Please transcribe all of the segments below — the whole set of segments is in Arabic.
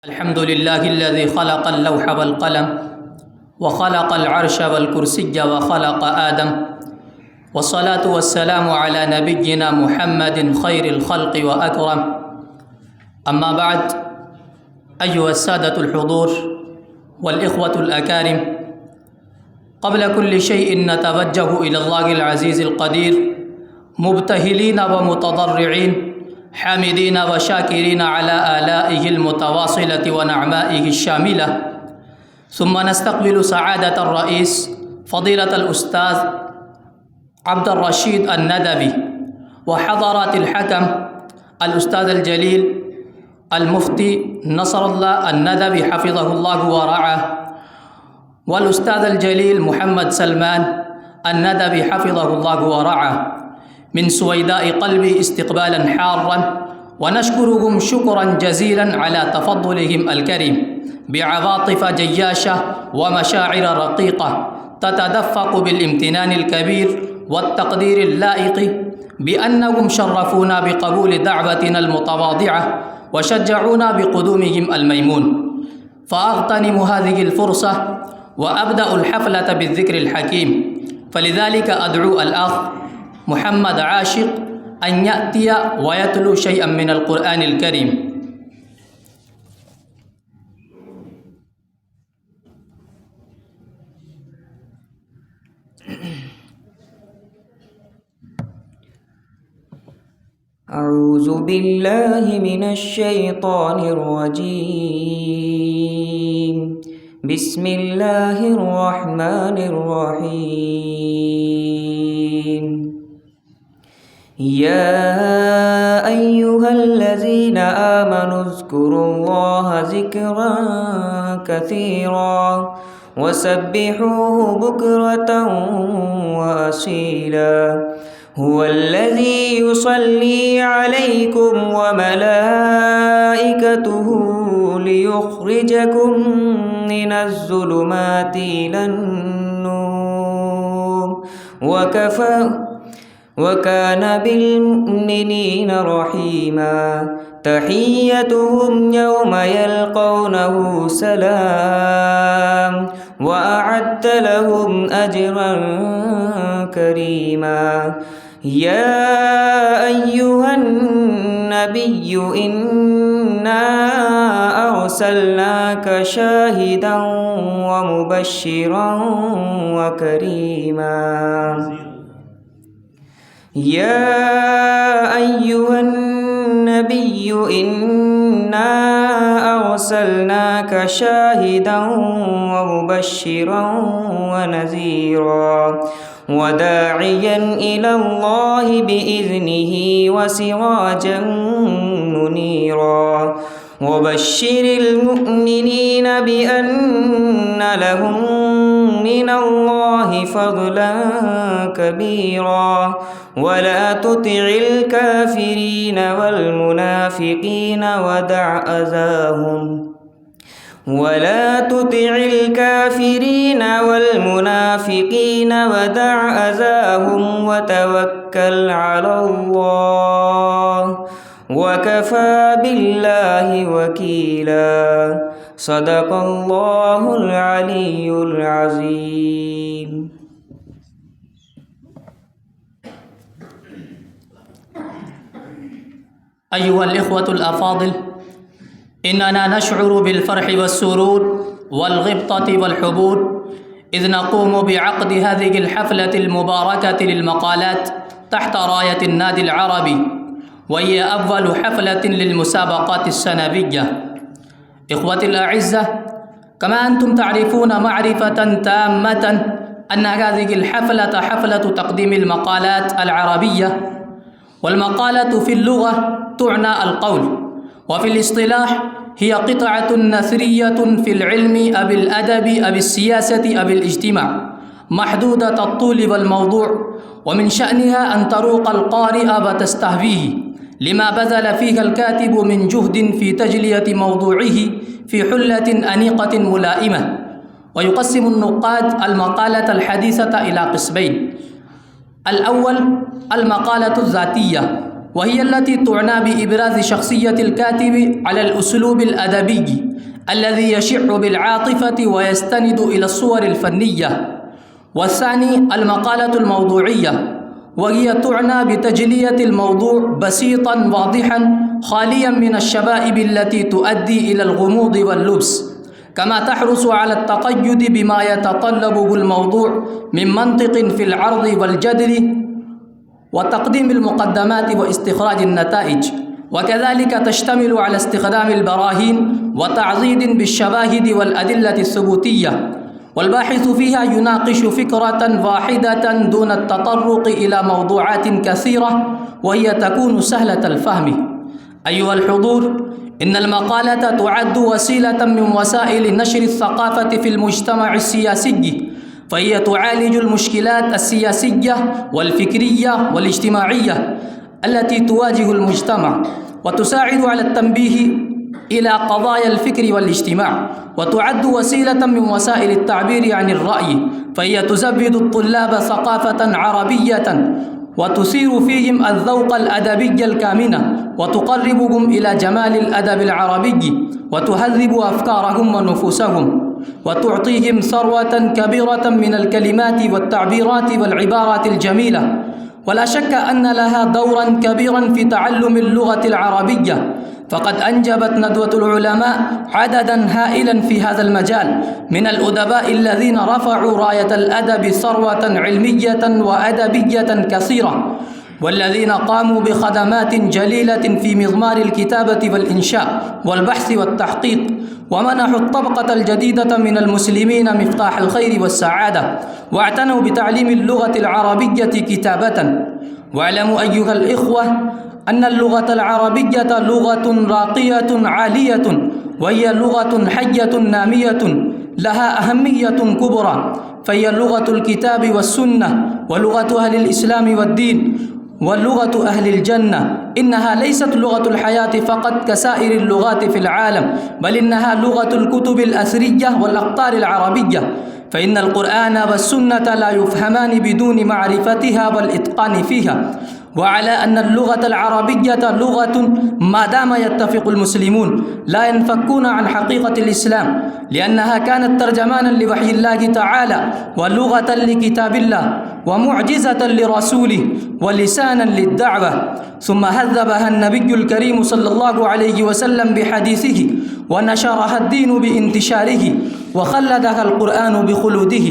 الحمد لله الذي خلق اللوح والقلم وخلق العرش والكرسي وخلق آدم، والصلاة والسلام على نبينا محمد خير الخلق وأكرم. أما بعد، أيها السادة الحضور والإخوة الأكارم، قبل كل شيء نتوجه إلى الله العزيز القدير مبتهلين ومتضرعين، حامدين وشاكرين على آلائه المتواصلة ونعمائه الشاملة. ثم نستقبل سعادة الرئيس فضيلة الأستاذ عبد الرشيد الندبي، وحضرات الحكم الأستاذ الجليل المفتي نصر الله الندبي حفظه الله ورعاه، والأستاذ الجليل محمد سلمان الندبي حفظه الله ورعاه، من سويداء قلبي استقبالا حارا، ونشكرهم شكرا جزيلا على تفضلهم الكريم بعواطف جياشة ومشاعر رقيقة تتدفق بالامتنان الكبير والتقدير اللائق بأنهم شرفونا بقبول دعوتنا المتواضعة وشجعونا بقدومهم الميمون. فأغتنم هذه الفرصة وأبدأ الحفلة بالذكر الحكيم، فلذلك أدعو الأخ محمد عاشق أن يأتي ويتلو شيئا من القرآن الكريم. أعوذ بالله من الشيطان الرجيم. بسم الله الرحمن الرحيم. يا أيها الذين آمنوا اذكروا الله ذكرا كثيرا وسبحوه بكرة وأصيلا. هو الذي يصلي عليكم وملائكته ليخرجكم من الظلمات إلى النور، وكان بالمؤمنين رحيما. تحيتهم يوم يلقونه سلام، وأعد لهم أجرا كريما. يا أيها النبي إنا أرسلناك شاهدا ومبشرا وكريما. يا أيها النبي إنا أرسلناك شاهدا ومبشرا ونذيرا وداعيا إلى الله بإذنه وسراجا منيرا. وبشر المؤمنين بأن لهم من الله فضلا كبيرا. ولا تطع الكافرين والمنافقين ودع أذاهم وتوكل على الله، وكفى بالله وكيلا. صدق الله العلي العظيم. أيها الإخوة الأفاضل، إننا نشعر بالفرح والسرور والغبطة والحبور إذ نقوم بعقد هذه الحفلة المباركة للمقالات تحت راية النادي العربي، وهي أول حفلة للمسابقات السنوية. إخوتي الأعزة، كما أنتم تعرفون معرفة تامة أن هذه الحفلة حفلة تقديم المقالات العربية، والمقالة في اللغة تعنى القول، وفي الاصطلاح هي قطعة نثرية في العلم أو الأدب أو السياسة أو الاجتماع، محدودة الطول والموضوع، ومن شأنها أن تروق القارئ وتستهويه لما بذل فيها الكاتب من جهد في تجلية موضوعه في حلة أنيقة ملائمة. ويقسم النقاد المقالة الحديثة إلى قسمين: الأول المقالة الذاتية، وهي التي تعنى بإبراز شخصية الكاتب على الأسلوب الأدبي الذي يشع بالعاطفة ويستند إلى الصور الفنية. والثاني المقالة الموضوعية، وهي تعنى بتجلية الموضوع بسيطا واضحا خاليا من الشبائب التي تؤدي إلى الغموض واللبس، كما تحرص على التقيد بما يتطلبه الموضوع من منطق في العرض والجدل وتقديم المقدمات واستخراج النتائج. وكذلك تشتمل على استخدام البراهين وتعضيد بالشواهد والأدلة الثبوتية، والباحث فيها يناقش فكرة واحدة دون التطرق إلى موضوعات كثيرة، وهي تكون سهلة الفهم. أيها الحضور، إن المقالة تعد وسيلة من وسائل نشر الثقافة في المجتمع السياسي، فهي تعالج المشكلات السياسية والفكرية والاجتماعية التي تواجه المجتمع، وتساعد على التنبيه إلى قضايا الفكر والاجتماع، وتعد وسيلة من وسائل التعبير عن الرأي، فهي تزود الطلاب ثقافة عربية وتثير فيهم الذوق الأدبي الكامنة، وتقربهم إلى جمال الأدب العربي، وتهذب أفكارهم ونفوسهم، وتعطيهم ثروة كبيرة من الكلمات والتعبيرات والعبارات الجميلة. ولا شك أن لها دورا كبيرا في تعلم اللغة العربية، فقد أنجبت ندوة العلماء عددا هائلا في هذا المجال من الأدباء الذين رفعوا راية الأدب ثروة علمية وأدبية كثيرة، والذين قاموا بخدمات جليلة في مضمار الكتابة والإنشاء والبحث والتحقيق، ومنحوا الطبقة الجديدة من المسلمين مفتاح الخير والسعادة، واعتنوا بتعليم اللغة العربية كتابة. واعلموا أيها الإخوة أن اللغة العربية لغة راقية عالية، وهي لغة حية نامية لها أهمية كبرى، فهي لغة الكتاب والسنة، ولغة أهل الإسلام والدين، ولغة أهل الجنة. إنها ليست لغة الحياة فقط كسائر اللغات في العالم، بل إنها لغة الكتب الأثرية والأقطار العربية، فإن القرآن والسنة لا يفهمان بدون معرفتها والإتقان فيها. وعلى أن اللغة العربية لغة ما دام يتفق المسلمون لا ينفكون عن حقيقة الإسلام، لأنها كانت ترجمانا لوحي الله تعالى، ولغة لكتاب الله، ومعجزة لرسوله، ولسانا للدعوة. ثم هذبها النبي الكريم صلى الله عليه وسلم بحديثه، ونشرها الدين بانتشاره، وخلدها القرآن بخلوده.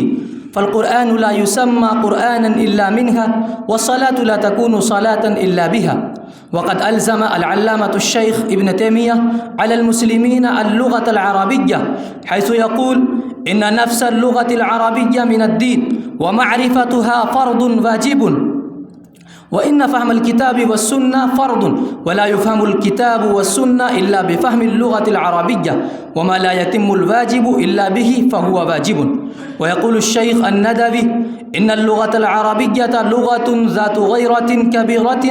فالقرآن لا يسمى قرآنا إلا منها، والصلاة لا تكون صلاة إلا بها. وقد ألزم العلامة الشيخ ابن تيمية على المسلمين اللغة العربية، حيث يقول: إن نفس اللغة العربية من الدين، ومعرفتها فرض واجب، وإن فهم الكتاب والسنة فرض، ولا يفهم الكتاب والسنة إلا بفهم اللغة العربية، وما لا يتم الواجب إلا به فهو واجب. ويقول الشيخ الندوي: إن اللغة العربية لغة ذات غيرة كبيرة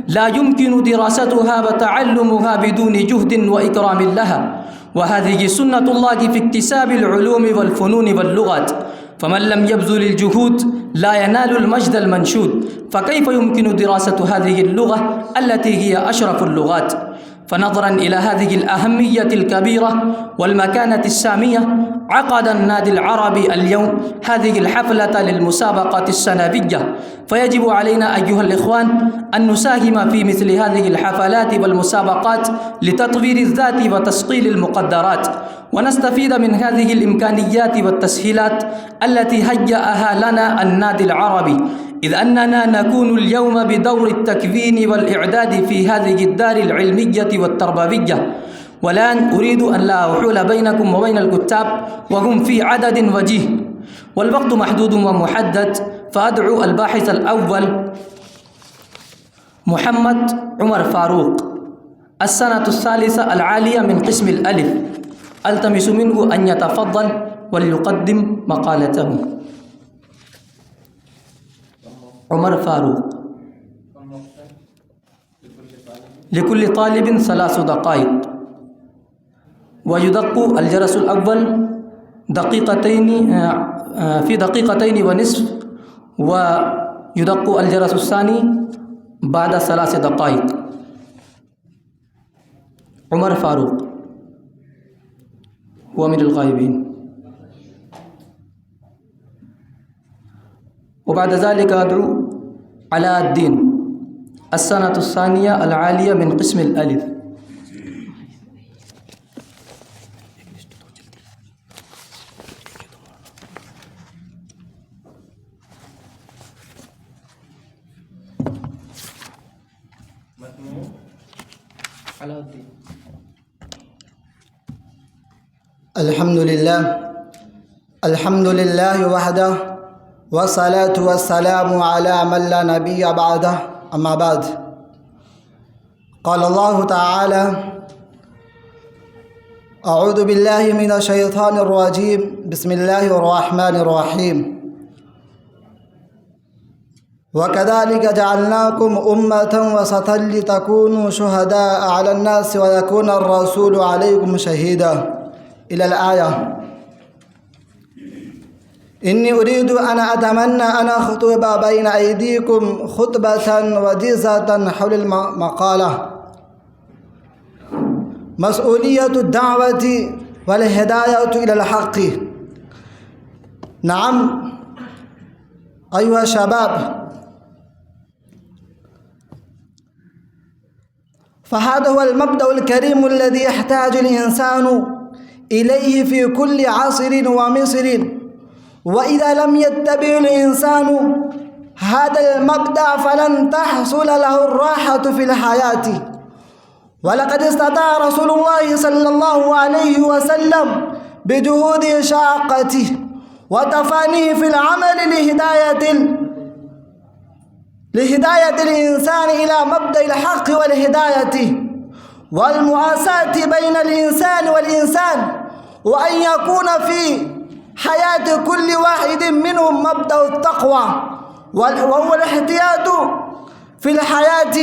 لا يمكن دراستها وتعلمها بدون جهد وإكرام لها، وهذه سنة الله في اكتساب العلوم والفنون واللغات، فمن لم يبذل الجهود لا ينال المجد المنشود، فكيف يمكن دراسة هذه اللغة التي هي أشرف اللغات؟ فنظرا إلى هذه الأهمية الكبيرة والمكانة السامية، عقد النادي العربي اليوم هذه الحفلة للمسابقة السنوية، فيجب علينا أيها الإخوان أن نساهم في مثل هذه الحفلات والمسابقات لتطوير الذات وتسقيل المقدرات، ونستفيد من هذه الإمكانيات والتسهيلات التي هيأها لنا النادي العربي، إذ أننا نكون اليوم بدور التكوين والإعداد في هذه الدار العلمية والتربوية. والآن أريد أن لا أحول بينكم وبين الكتاب وهم في عدد وجيه، والوقت محدود ومحدد، فأدعو الباحث الأول محمد عمر فاروق، السنة الثالثة العالية من قسم الألف، ألتمس منه أن يتفضل وليقدم مقالته. عمر فاروق. لكل طالب 3 دقائق، ويدق الجرس الأول في 2.5 دقائق، ويدق الجرس الثاني بعد 3 دقائق. عمر فاروق هو أمير الغائبين. وبعد ذلك أدعو علاء الدين السنة الثانية العالية من قسم الألف. الحمد لله وحده والصلاة والسلام على من لا نبي بعده أما بعد. قال الله تعالى: أعوذ بالله من الشيطان الرجيم، بسم الله الرحمن الرحيم. وكذلك جعلناكم أمة وسطا لتكونوا شهداء على الناس ويكون الرسول عليكم شهيدا إلى الآية. إني أريد أن أتمنى أن أخطب بين أيديكم خطبة وجيزة حول المقالة: مسؤولية الدعوة والهداية إلى الحق. نعم أيها الشباب، فهذا هو المبدأ الكريم الذي يحتاج الإنسان إليه في كل عصر ومصر. وإذا لم يتبع الإنسان هذا المبدأ فلن تحصل له الراحة في الحياة. ولقد استطاع رسول الله صلى الله عليه وسلم بجهود شاقته وتفانيه في العمل لهداية الإنسان إلى مبدأ الحق والهداية والمواساة بين الإنسان والإنسان، وأن يكون في حياة كل واحد منهم مبدأ التقوى وهو الاحتياط في الحياة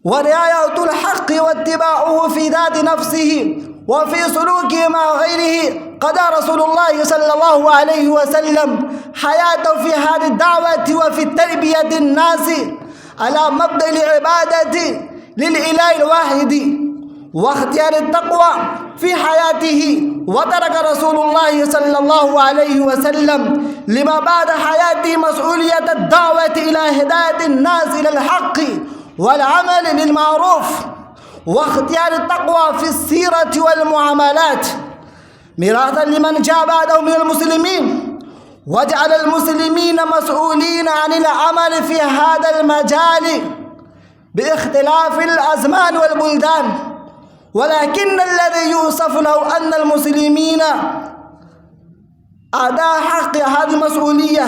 ورعاية الحق واتباعه في ذات نفسه وفي سلوكه مع غيره. قضى رسول الله صلى الله عليه وسلم حياته في هذه الدعوة وفي تربية الناس على مبدأ العبادة للإله الواحد واختيار التقوى في حياته. وترك رسول الله صلى الله عليه وسلم لما بعد حياته مسؤولية الدعوة إلى هداية الناس إلى الحق والعمل بالمعروف واختيار التقوى في السيرة والمعاملات ميراثا لمن جاء بعده من المسلمين، وجعل المسلمين مسؤولين عن العمل في هذا المجال باختلاف الأزمان والبلدان. ولكن الذي يوصف له أن المسلمين أداء حق هذه المسؤولية،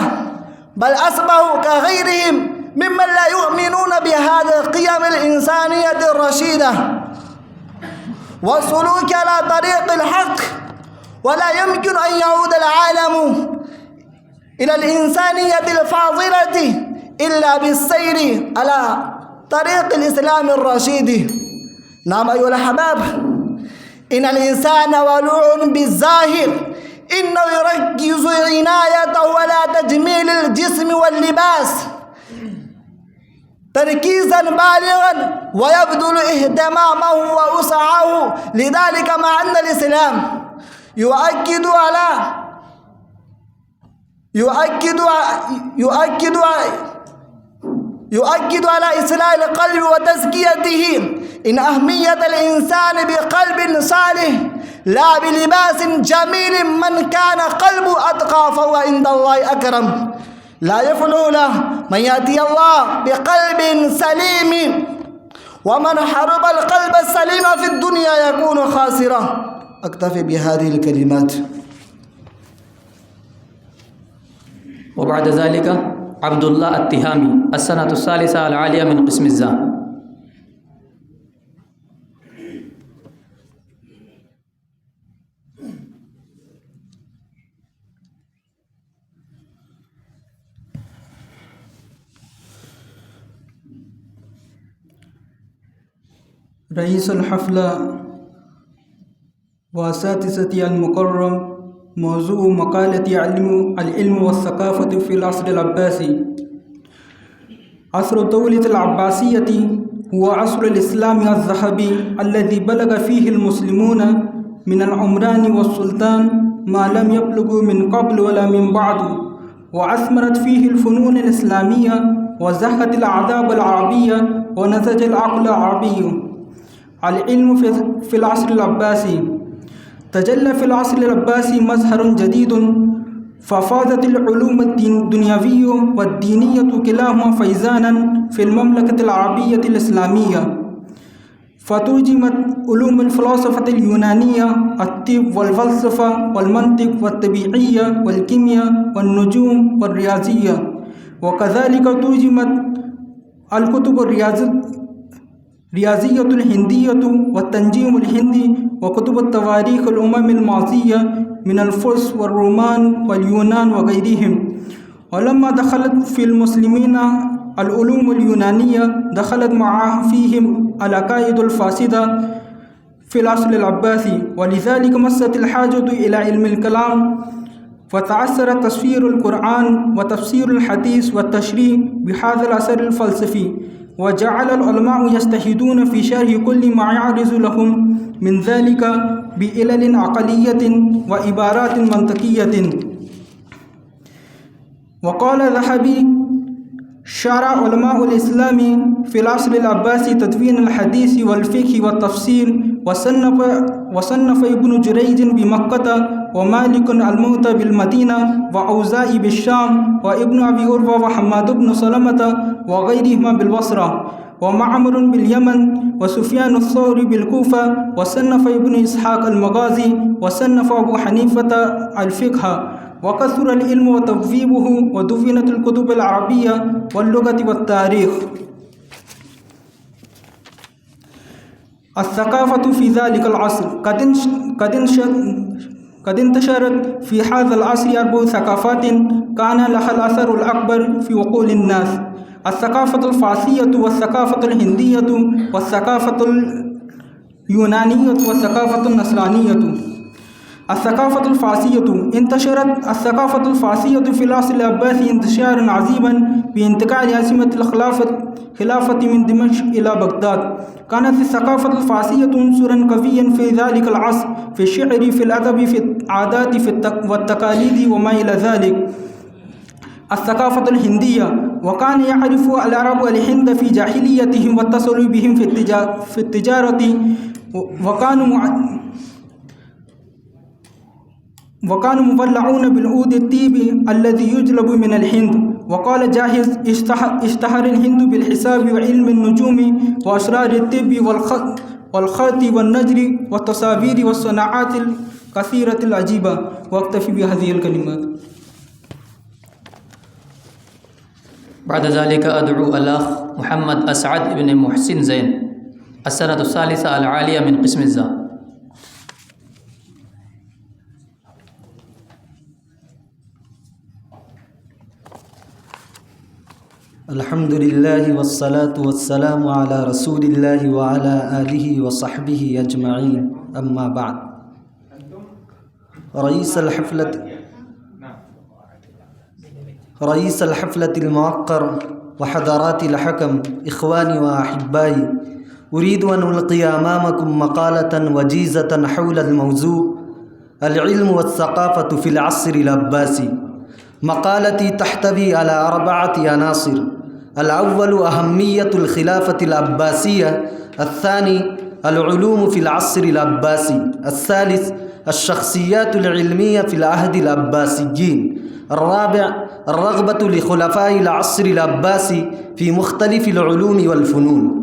بل أصبحوا كغيرهم ممن لا يؤمنون بهذه القيم الإنسانية الرشيدة والسلوك على طريق الحق. ولا يمكن أن يعود العالم إلى الإنسانية الفاضلة إلا بالسير على طريق الإسلام الرشيد. نعم أيها الأحباب، إن الإنسان ولوع بالظاهر، إنه يركز عنايته على تجميل الجسم واللباس تركيزا بالغا ويبذل اهتمامه ووسعه. لذلك مع أن الإسلام يؤكد على إصلاح القلب وتزكيته، إن أهمية الإنسان بقلب صالح لا بلباس جميل. من كان قلبه أتقى فهو عند الله أكرم. لا يفلح له من يأتي الله بقلب سليم، ومن حرب القلب السليم في الدنيا يكون خاسرا. أكتفي بهذه الكلمات. وبعد ذلك عبد الله التهامي السنة الثالثة العالية من قسم الزا. رئيس الحفلة وأساتذتي المكرم، موضوع مقالتي العلم والثقافة في العصر العباسي. عصر الدولة العباسية هو عصر الإسلام الذهبي الذي بلغ فيه المسلمون من العمران والسلطان ما لم يبلغوا من قبل ولا من بعد، وأثمرت فيه الفنون الإسلامية وزهت الآداب العربية ونسج العقل العربي. العلم في العصر العباسي. تجلى في العصر العباسي مظهر جديد، ففازت العلوم الدنيوية والدينية كلاهما فيزانا في المملكة العربية الإسلامية، فترجمت علوم الفلسفة اليونانية، الطب والفلسفة والمنطق والطبيعية والكيمياء والنجوم والرياضية، وكذلك ترجمت الكتب الرياضية الهندية والتنجيم الهندي وكتب التواريخ الأمم الماضية من الفرس والرومان واليونان وغيرهم. ولما دخلت في المسلمين العلوم اليونانية دخلت معها فيهم العقائد الفاسدة في العصر العباسي، ولذلك مست الحاجة إلى علم الكلام، فتعثر تفسير القرآن وتفسير الحديث والتشريع بهذا الأثر الفلسفي، وجعل العلماء يجتهدون في شرح كل ما يعرض لهم من ذلك بعلل عقلية وعبارات منطقية. وقال الذهبي: شرع علماء الإسلام في العصر العباسي تدوين الحديث والفقه والتفسير، وصنف ابن جريج بمكة، ومالك الموتى بالمدينة، وأوزاعي بالشام، وابن أبي عروة وحماد بن سلمة وغيرهما بالبصرة، ومعمر باليمن، وسفيان الثوري بالكوفة، وصنف ابن إسحاق المغازي، وصنف أبو حنيفة الفقه، وكثر العلم وتبويبه، ودفنت الكتب العربية واللغة والتاريخ. الثقافة في ذلك العصر. قد انتشرت في هذا العصر 4 ثقافات كان لها الأثر الأكبر في عقول الناس: الثقافة الفارسية، والثقافة الهندية، والثقافة اليونانية، والثقافة النصرانية. الثقافة الفارسية. انتشرت الثقافة الفارسية في العصر العباسي انتشارا عظيما بانتقال عاصمة الخلافة من دمشق إلى بغداد. كانت الثقافة الفارسية عنصرا قويا في ذلك العصر، في الشعر، في الأدب، في العادات، والتقاليد وما إلى ذلك. الثقافة الهندية. وكان يعرف العرب الهند في جاهليتهم واتصلوا بهم في التجارة، وكانوا مبلعون بالعود الطيبي الذي يجلب من الهند. وقال جاهز: اشتهر الهند بالحساب وعلم النجوم وأسرار الطب والخط والنجر والتصابير والصناعات الكثيرة العجيبة. واكتفي بهذه الكلمات. بعد ذلك أدعو الأخ محمد أسعد بن محسن زين، السنة الثالثة العالية من قسم الزاد. الحمد لله والصلاة والسلام على رسول الله وعلى آله وصحبه أجمعين، أما بعد. رئيس الحفلة الموقر وحضرات الحكم، إخواني وأحبائي، أريد أن ألقي أمامكم مقالة وجيزة حول الموضوع العلم والثقافة في العصر العباسي. مقالتي تحتوي على 4 عناصر: الأول أهمية الخلافة العباسية، الثاني العلوم في العصر العباسي، الثالث الشخصيات العلمية في العهد العباسيين، الرابع الرغبة لخلفاء العصر العباسي في مختلف العلوم والفنون.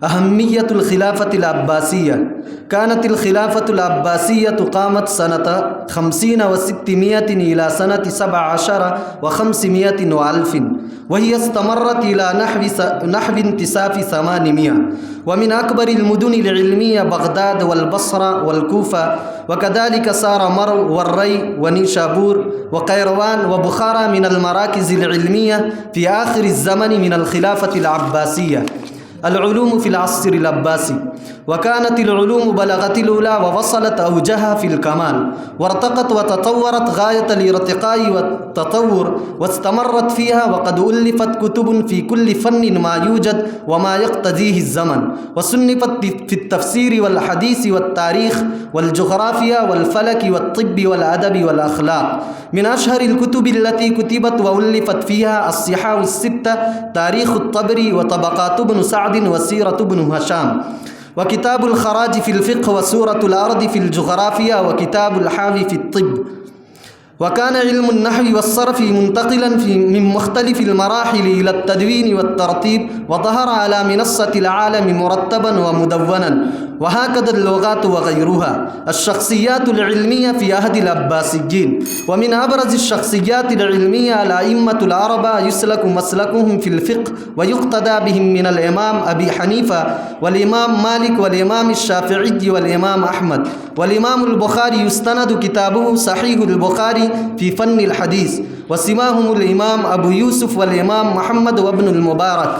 أهمية الخلافة العباسية. كانت الخلافة العباسية قامت سنة 50 و600 إلى سنة 17 و500 و1000، وهي استمرت إلى نحو انتصاف 800. ومن أكبر المدن العلمية بغداد والبصرة والكوفة، وكذلك صار مرو والري ونيشابور وقيروان وبخارى من المراكز العلمية في آخر الزمن من الخلافة العباسية. العلوم في العصر العباسي. وكانت العلوم بلغت الأولى ووصلت أوجها في الكمال، وارتقت وتطورت غاية الارتقاء والتطور، واستمرت فيها، وقد ألفت كتب في كل فن ما يوجد وما يقتضيه الزمن، وصنفت في التفسير والحديث والتاريخ والجغرافيا والفلك والطب والأدب والأخلاق. من أشهر الكتب التي كتبت وألفت فيها الصحاح الستة، تاريخ الطبري، وطبقات ابن سعد، وسيرة ابن هشام، وكتاب الخراج في الفقه، وسورة الأرض في الجغرافيا، وكتاب الحاوي في الطب. وكان علم النحو والصرف منتقلا من مختلف المراحل إلى التدوين والترتيب، وظهر على منصة العالم مرتبا ومدونا، وهكذا اللغات وغيرها. الشخصيات العلمية في عهد العباسيين، ومن أبرز الشخصيات العلمية الأئمة الأربعة يسلك مسلكهم في الفقه ويقتدى بهم من الإمام أبي حنيفة، والإمام مالك، والإمام الشافعي، والإمام أحمد. والإمام البخاري يستند كتابه صحيح البخاري في فن الحديث، وسماهم الإمام أبو يوسف والإمام محمد وابن المبارك.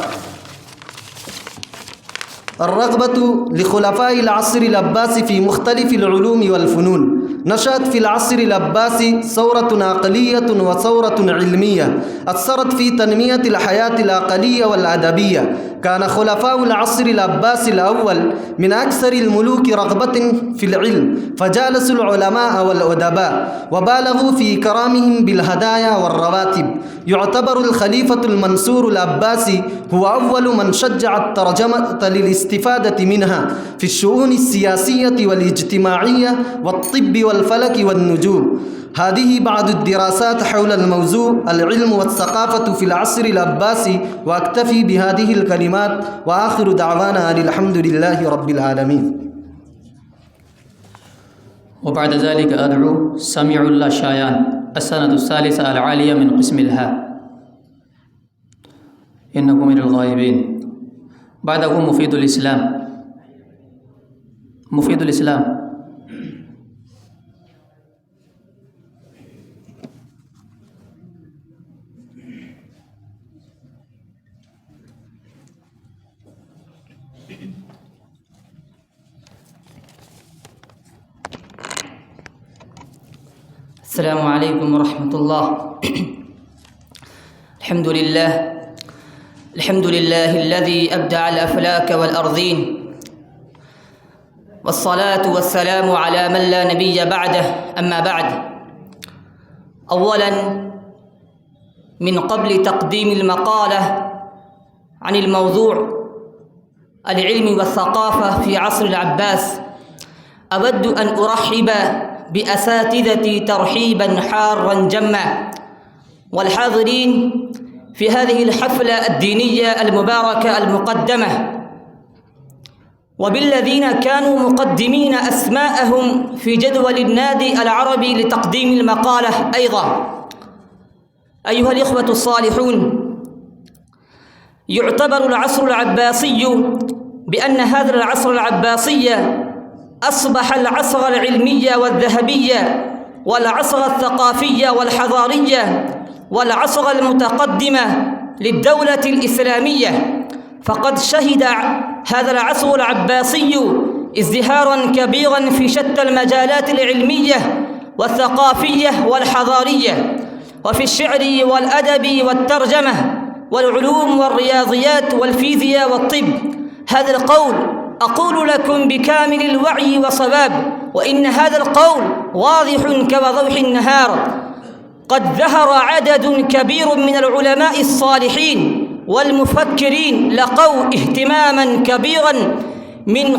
الرغبة لخلفاء العصر العباسي في مختلف العلوم والفنون. نشأت في العصر العباسي ثورة عقلية وثورة علمية أثرت في تنمية الحياة العقلية والأدبية. كان خلفاء العصر العباسي الأول من أكثر الملوك رغبة في العلم، فجالسوا العلماء والأدباء وبالغوا في إكرامهم بالهدايا والرواتب. يعتبر الخليفة المنصور العباسي هو أول من شجع الترجمة للاستفادة منها في الشؤون السياسية والاجتماعية والطب والفلك والنجوم. هذه بعض الدراسات حول الموضوع العلم والثقافة في العصر العباسي، وأكتفي بهذه الكلمات، وآخر دعوانا أن الحمد لله رب العالمين. وبعد ذلك أدعو سميع الله شايان السنة الثالثة العالية من قسم الهاء، إنه من الغائبين. بعده مفيد الإسلام. مفيد الإسلام. السلام عليكم ورحمة الله. الحمد لله الذي أبدع الأفلاك والأرضين، والصلاة والسلام على من لا نبي بعده. أما بعد، أولا من قبل تقديم المقالة عن الموضوع العلم والثقافة في عصر العباس، أود أن أرحب بأساتذتي ترحيبا حارا جما، والحاضرين في هذه الحفلة الدينية المباركة المقدمة، وبالذين كانوا مقدمين أسماءهم في جدول النادي العربي لتقديم المقالة أيضا. أيها الإخوة الصالحون، يعتبر العصر العباسي بأن هذا العصر العباسي أصبح العصر العلمي والذهبي، والعصر الثقافي والحضاري، والعصر المتقدم للدولة الإسلامية. فقد شهد هذا العصر العباسي ازدهارا كبيرا في شتى المجالات العلمية والثقافية والحضارية، وفي الشعر والأدب والترجمة والعلوم والرياضيات والفيزياء والطب. هذا القول أقول لكم بكامل الوعي وصواب، وإن هذا القول واضح كوضوح النهار. قد ظهر عدد كبير من العلماء الصالحين والمفكرين لقوا اهتماما كبيرا من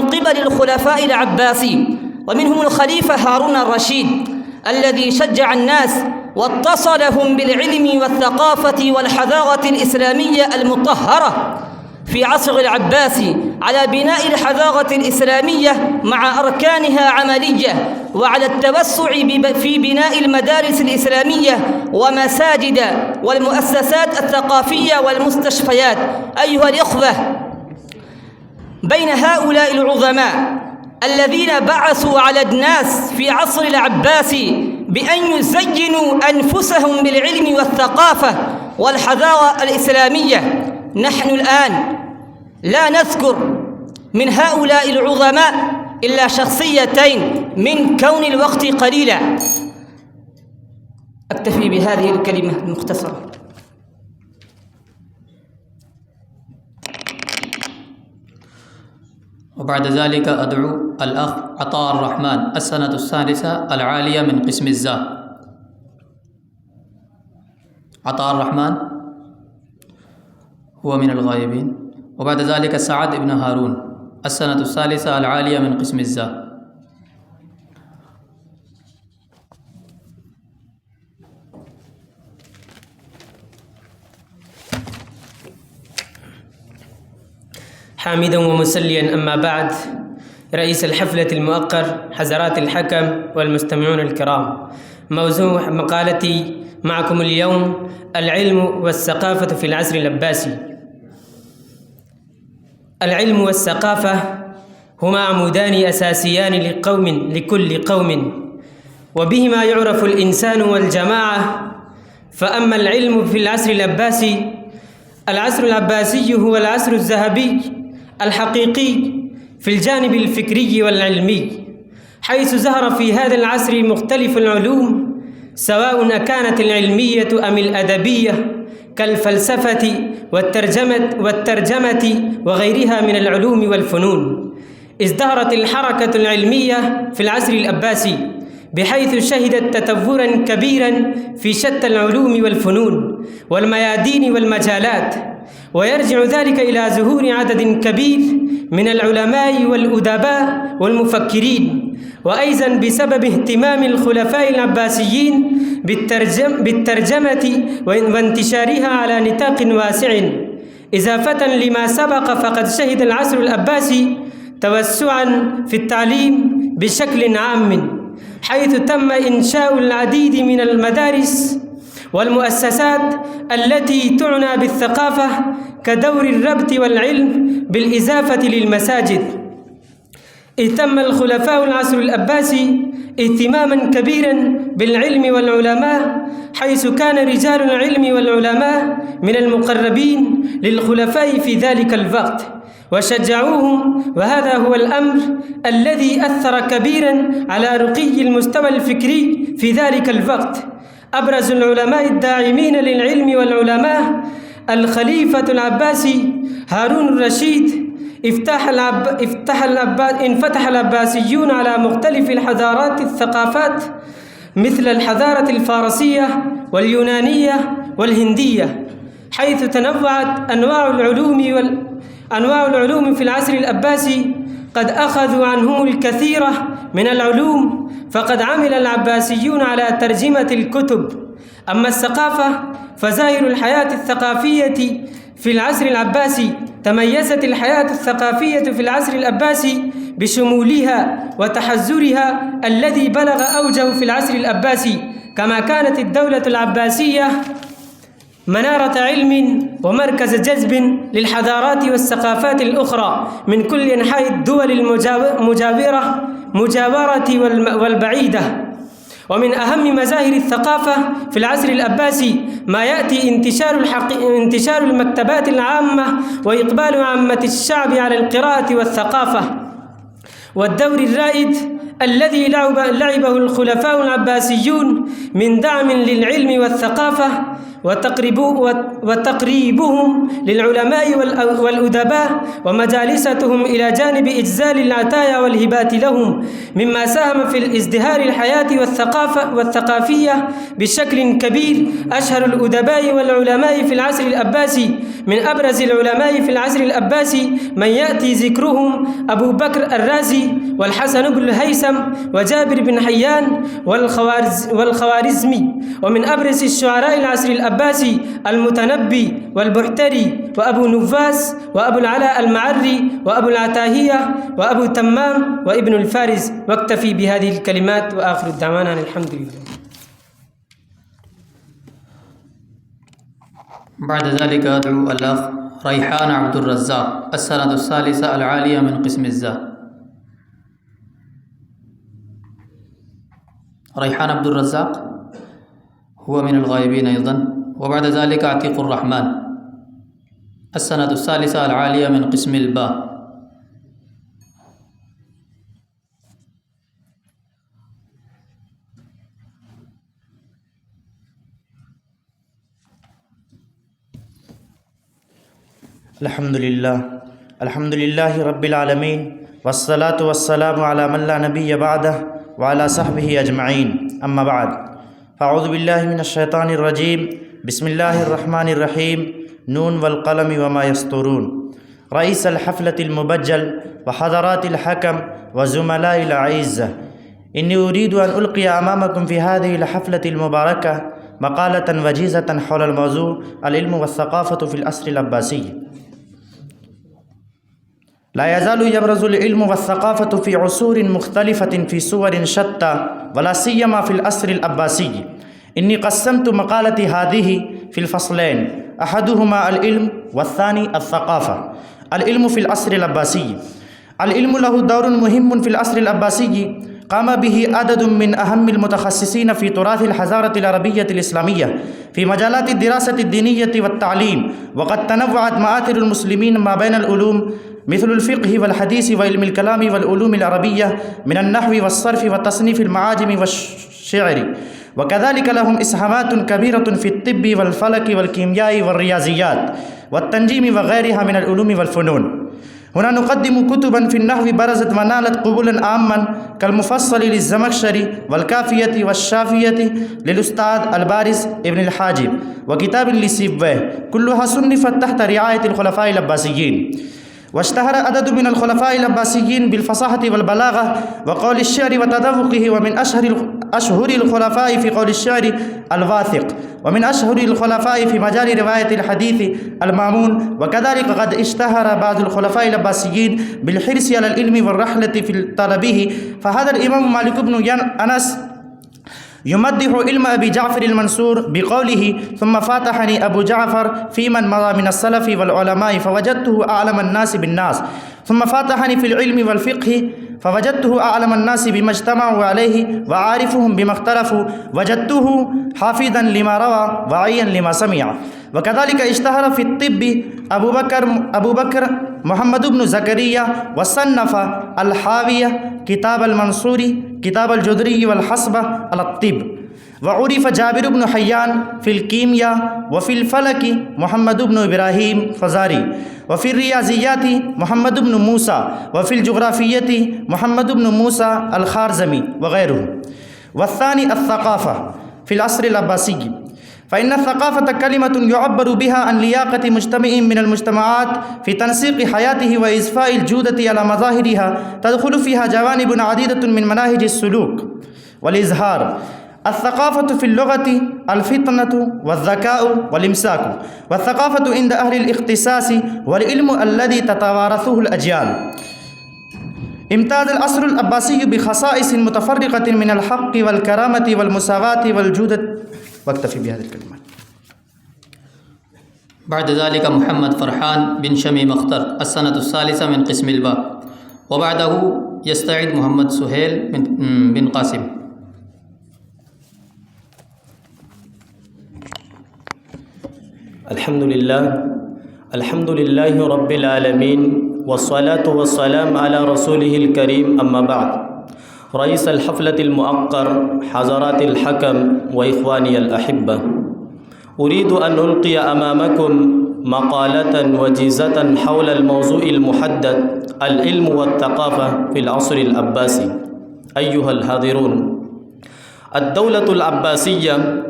قبل الخلفاء العباسيين، ومنهم الخليفة هارون الرشيد الذي شجع الناس واتصلهم بالعلم والثقافة والحضارة الإسلامية المطهرة في عصر العباسي، على بناء الحضارة الإسلامية مع أركانها عملية، وعلى التوسع في بناء المدارس الإسلامية ومساجد والمؤسسات الثقافية والمستشفيات. أيها الإخوة، بين هؤلاء العظماء الذين بعثوا على الناس في عصر العباسي بأن يزينوا أنفسهم بالعلم والثقافة والحضارة الإسلامية، نحن الآن لا نذكر من هؤلاء العظماء إلا شخصيتين من كون الوقت قليلا. أكتفي بهذه الكلمة المختصرة. وبعد ذلك أدعو الأخ عطاء الرحمن السنة الثالثة العالية من قسم الزا. عطاء الرحمن هو من الغائبين. وبعد ذلك سعد بن هارون السنة الثالثة العالية من قسم الزا. حامدا ومسليا، أما بعد. رئيس الحفلة المؤقر، حضرات الحكم والمستمعون الكرام، موضوع مقالتي معكم اليوم العلم والثقافة في العصر العباسي. العلم والثقافة هما عمودان أساسيان لكل قوم، وبهما يعرف الإنسان والجماعة. فأما العلم في العصر العباسي، العصر العباسي هو العصر الذهبي الحقيقي في الجانب الفكري والعلمي، حيث ظهر في هذا العصر مختلف العلوم، سواء كانت العلمية أم الأدبية، كالفلسفة والترجمة وغيرها من العلوم والفنون. ازدهرت الحركة العلمية في العصر العباسي، بحيث شهدت تطورا كبيرا في شتى العلوم والفنون والميادين والمجالات، ويرجع ذلك إلى ظهور عدد كبير من العلماء والأدباء والمفكرين، وأيضا بسبب اهتمام الخلفاء العباسيين بالترجمة وانتشارها على نطاق واسع. إضافة لما سبق، فقد شهد العصر العباسي توسعا في التعليم بشكل عام، حيث تم إنشاء العديد من المدارس والمؤسسات التي تعنى بالثقافة، كدور الربط والعلم، بالإضافة للمساجد. اهتم الخلفاء العصر العباسي اهتماما كبيرا بالعلم والعلماء، حيث كان رجال العلم والعلماء من المقربين للخلفاء في ذلك الوقت وشجعوهم، وهذا هو الأمر الذي أثر كبيرا على رقي المستوى الفكري في ذلك الوقت. أبرز العلماء الداعمين للعلم والعلماء الخليفة العباسي هارون الرشيد. انفتح العباسيون على مختلف الحضارات الثقافات، مثل الحضارة الفارسية واليونانية والهندية، حيث تنوعت أنواع العلوم في العصر العباسي. قد أخذوا عنهم الكثير من العلوم، فقد عمل العباسيون على ترجمة الكتب. أما الثقافة فظاهر الحياة الثقافية في العصر العباسي. تميزت الحياة الثقافية في العصر العباسي بشمولها وتحزرها الذي بلغ أوجه في العصر العباسي، كما كانت الدولة العباسية منارة علم ومركز جذب للحضارات والثقافات الأخرى من كل أنحاء الدول المجاورة والبعيدة. ومن أهم مظاهر الثقافة في العصر العباسي ما يأتي انتشار المكتبات العامة وإقبال عامة الشعب على القراءة والثقافة، والدور الرائد الذي لعبه الخلفاء العباسيون من دعم للعلم والثقافة وتقريبهم للعلماء والأدباء ومجالستهم إلى جانب إجزال العطايا والهبات لهم، مما ساهم في ازدهار الحياة والثقافية بشكل كبير. أشهر الأدباء والعلماء في العصر العباسي، من أبرز العلماء في العصر العباسي من يأتي ذكرهم أبو بكر الرازي والحسن بن الهيثم وجابر بن حيان والخوارزمي. ومن أبرز الشعراء العصر العباسي المتنبي والبحتري وأبو نواس وأبو العلاء المعري وأبو العتاهية وأبو تمام وابن الفارس. واكتفي بهذه الكلمات، وآخر الدعوانا الحمد لله. بعد ذلك أدعو الأخ ريحان عبد الرزاق السنة الثالثة العالية من قسم الزا. ريحان عبد الرزاق هو من الغائبين أيضا. وبعد ذلك عتيق الرحمن السند الثالثة العالية من قسم الباء. الحمد لله رب العالمين والصلاة والسلام على من لا نبي بعده وعلى صحبه أجمعين أما بعد فأعوذ بالله من الشيطان الرجيم بسم الله الرحمن الرحيم نون والقلم وما يسطرون رئيس الحفلة المبجل وحضرات الحكم وزملاء الأعزة إني أريد أن ألقي أمامكم في هذه الحفلة المباركة مقالة وجيزة حول الموضوع العلم والثقافة في العصر العباسي. لا يزال يبرز العلم والثقافة في عصور مختلفة في صور شتى ولا سيما في العصر العباسي. إني قسمت مقالتي هذه في الفصلين، أحدهما العلم والثاني الثقافة. العلم في العصر العباسي. العلم له دور مهم في العصر العباسي قام به عدد من أهم المتخصصين في تراث الحضارة العربية الإسلامية في مجالات الدراسة الدينية والتعليم، وقد تنوعت مآثر المسلمين ما بين العلوم مثل الفقه والحديث وعلم الكلام والعلوم العربية من النحو والصرف وتصنيف المعاجم والشعر، وكذلك لهم إسهامات كبيرة في الطب والفلك والكيمياء والرياضيات والتنجيم وغيرها من العلوم والفنون. هنا نقدم كتبا في النحو برزت ونالت قبولا عاما كالمفصل للزمخشري والكافية والشافية للأستاذ البارز ابن الحاجب وكتاب لسيبويه، كلها صنفت تحت رعاية الخلفاء العباسيين. واشتهر عدد من الخلفاء العباسيين بالفصاحة والبلاغة وقول الشعر وتذوقه، ومن أشهر الخلفاء في قول الشعر الواثق، ومن أشهر الخلفاء في مجال رواية الحديث المامون. وكذلك قد اشتهر بعض الخلفاء العباسيين بالحرص على العلم والرحلة في طلبه، فهذا الإمام مالك بن أنس يمدح علم أبي جعفر المنصور بقوله ثم فاتحني أبو جعفر في من مضى من السلف والعلماء فوجدته أعلم الناس بالناس، ثم فاتحني في العلم والفقه فوجدته أعلم الناس بما اجتمعوا عليه وعارفهم بما اختلفوا، وجدته حافظا لما روى وعيا لما سمع. وكذلك اشتهر في الطب أبو بكر محمد بن زكريا، وصنف الحاوية كتاب المنصوري كتاب الجدري والحسبة على الطب. وعرف جابر بن حيان في الكيمياء، وفي الفلك محمد بن إبراهيم فزاري، وفي الرياضيات محمد بن موسى، وفي الجغرافية محمد بن موسى الخارزمي وغيره. والثاني الثقافة في العصر العباسي، فإن الثقافة كلمة يعبر بها عن لياقة مجتمع من المجتمعات في تنسيق حياته وإضفاء الجودة على مظاهرها، تدخل فيها جوانب عديدة من مناهج السلوك والإظهار. الثقافة في اللغة الفطنة والذكاء والإمساك، والثقافة عند أهل الاختصاص والعلم الذي تتوارثه الأجيال. امتاز العصر العباسي بخصائص متفرقة من الحق والكرامة والمساواة والجودة. واكتفي بهذه الكلمات. بعد ذلك محمد فرحان بن شمي مختر السنة الثالثة من قسم الباء، وبعده يستعد محمد سهيل بن قاسم. الحمد لله رب العالمين، والصلاة والسلام على رسوله الكريم. أما بعد، رئيس الحفلة المؤقر، حضرات الحكم وإخواني الأحبة، أريد أن ألقي أمامكم مقالة وجيزة حول الموضوع المحدد العلم والثقافة في العصر العباسي. أيها الحاضرون، الدولة العباسية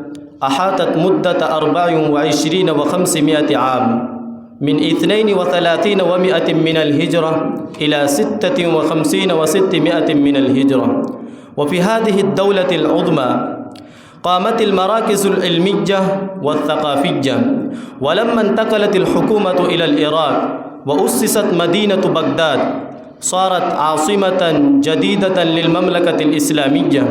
أحاطت مدة 24 و500 عام من 32 و100 من الهجرة إلى 56 و600 من الهجرة. وفي هذه الدولة العظمى قامت المراكز العلمية والثقافية. ولما انتقلت الحكومة إلى العراق وأسست مدينة بغداد، صارت عاصمة جديدة للمملكة الإسلامية،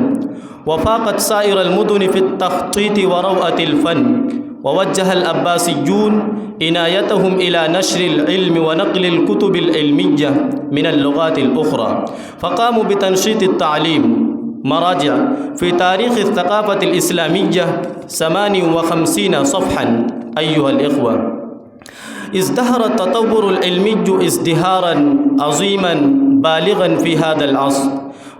وفاقت سائر المدن في التخطيط وروعة الفن. ووجه العباسيون عنايتهم إلى نشر العلم ونقل الكتب العلمية من اللغات الأخرى، فقاموا بتنشيط التعليم. مراجع في تاريخ الثقافة الإسلامية 58 صفحا. أيها الإخوة، ازدهر التطور العلمي ازدهارا عظيما بالغا في هذا العصر،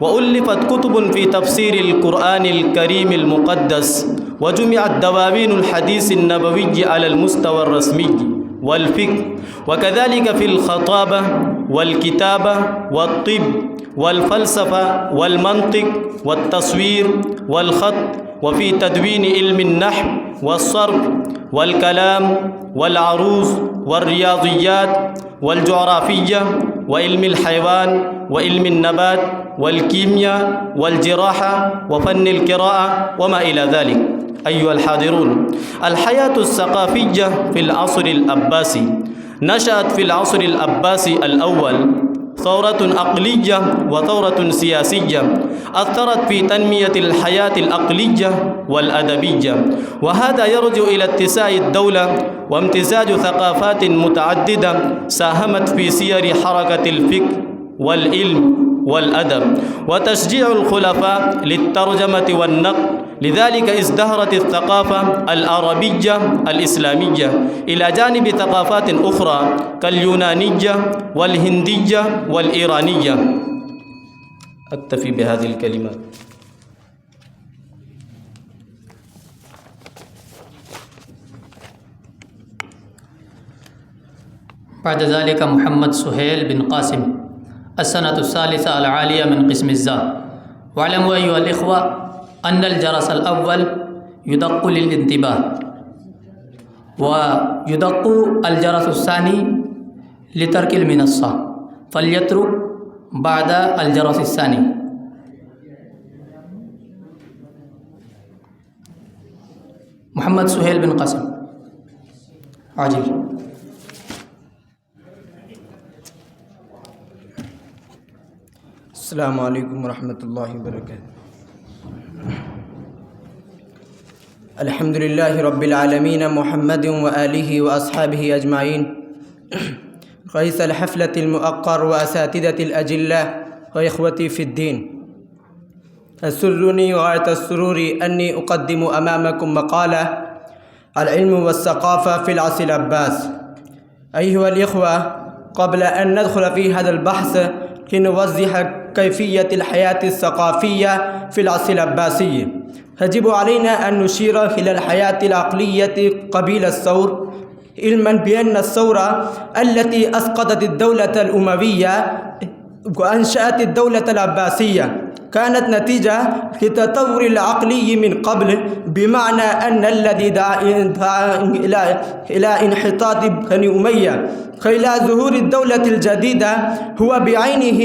وألفت كتب في تفسير القرآن الكريم المقدس، وجمعت دواوين الحديث النبوي على المستوى الرسمي والفقه، وكذلك في الخطابة والكتابة والطب والفلسفة والمنطق والتصوير والخط، وفي تدوين علم النحو والصرف والكلام والعروض والرياضيات والجغرافية وعلم الحيوان وعلم النبات والكيمياء والجراحة وفن القراءة وما إلى ذلك. أيها الحاضرون، الحياة الثقافية في العصر العباسي نشأت في العصر العباسي الأول ثورة عقلية وثورة سياسية أثرت في تنمية الحياة العقلية والأدبية، وهذا يرجع إلى اتساع الدولة وامتزاج ثقافات متعددة ساهمت في سير حركة الفكر والعلم والأدب وتشجيع الخلفاء للترجمة والنقل. لذلك ازدهرت الثقافة العربية الإسلامية إلى جانب ثقافات أخرى كاليونانية والهندية والإيرانية. أكتفي بهذه الكلمات. بعد ذلك محمد سهيل بن قاسم، السنة الثالثة العالية من قسم الزاء. واعلموا أيها الإخوة أن الجرس الأول يدق للانتباه، ويدق الجرس الثاني لترك المنصة، فليترك بعد الجرس الثاني. محمد سهيل بن قاسم عاجل. السلام عليكم ورحمة الله وبركاته. الحمد لله رب العالمين، محمد وآله وأصحابه أجمعين، رئيس الحفلة المؤقر وأساتذة الأجلاء وإخوتي في الدين، يسرني غاية السرور أني أقدم أمامكم مقالة العلم والثقافة في العصر العباسي. أيها الإخوة، قبل أن ندخل في هذا البحث لنوضح كيفية الحياة الثقافية في العصر العباسي، يجب علينا أن نشير إلى الحياة العقلية قبيل الثور، علما بأن الثورة التي أسقطت الدولة الأموية وأنشأت الدولة العباسية كانت نتيجة للتطور العقلي من قبل، بمعنى أن الذي دعا إلى انحطاط بني أمية إلى ظهور الدولة الجديدة هو بعينه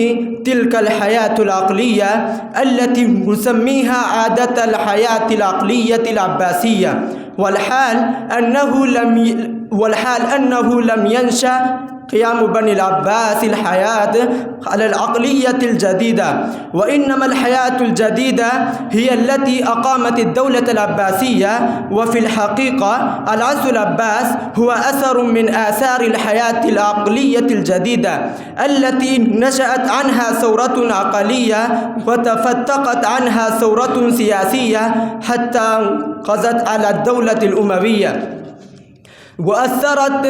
تلك الحياة العقلية التي نسميها عادة الحياة العقلية العباسية، والحال أنه لم ينشأ قيام بني العباس الحياة على العقلية الجديدة، وإنما الحياة الجديدة هي التي أقامت الدولة العباسية. وفي الحقيقة العصر العباس هو أثر من آثار الحياة العقلية الجديدة التي نشأت عنها ثورة عقلية وتفتقت عنها ثورة سياسية حتى قضت على الدولة الأموية. وأثرت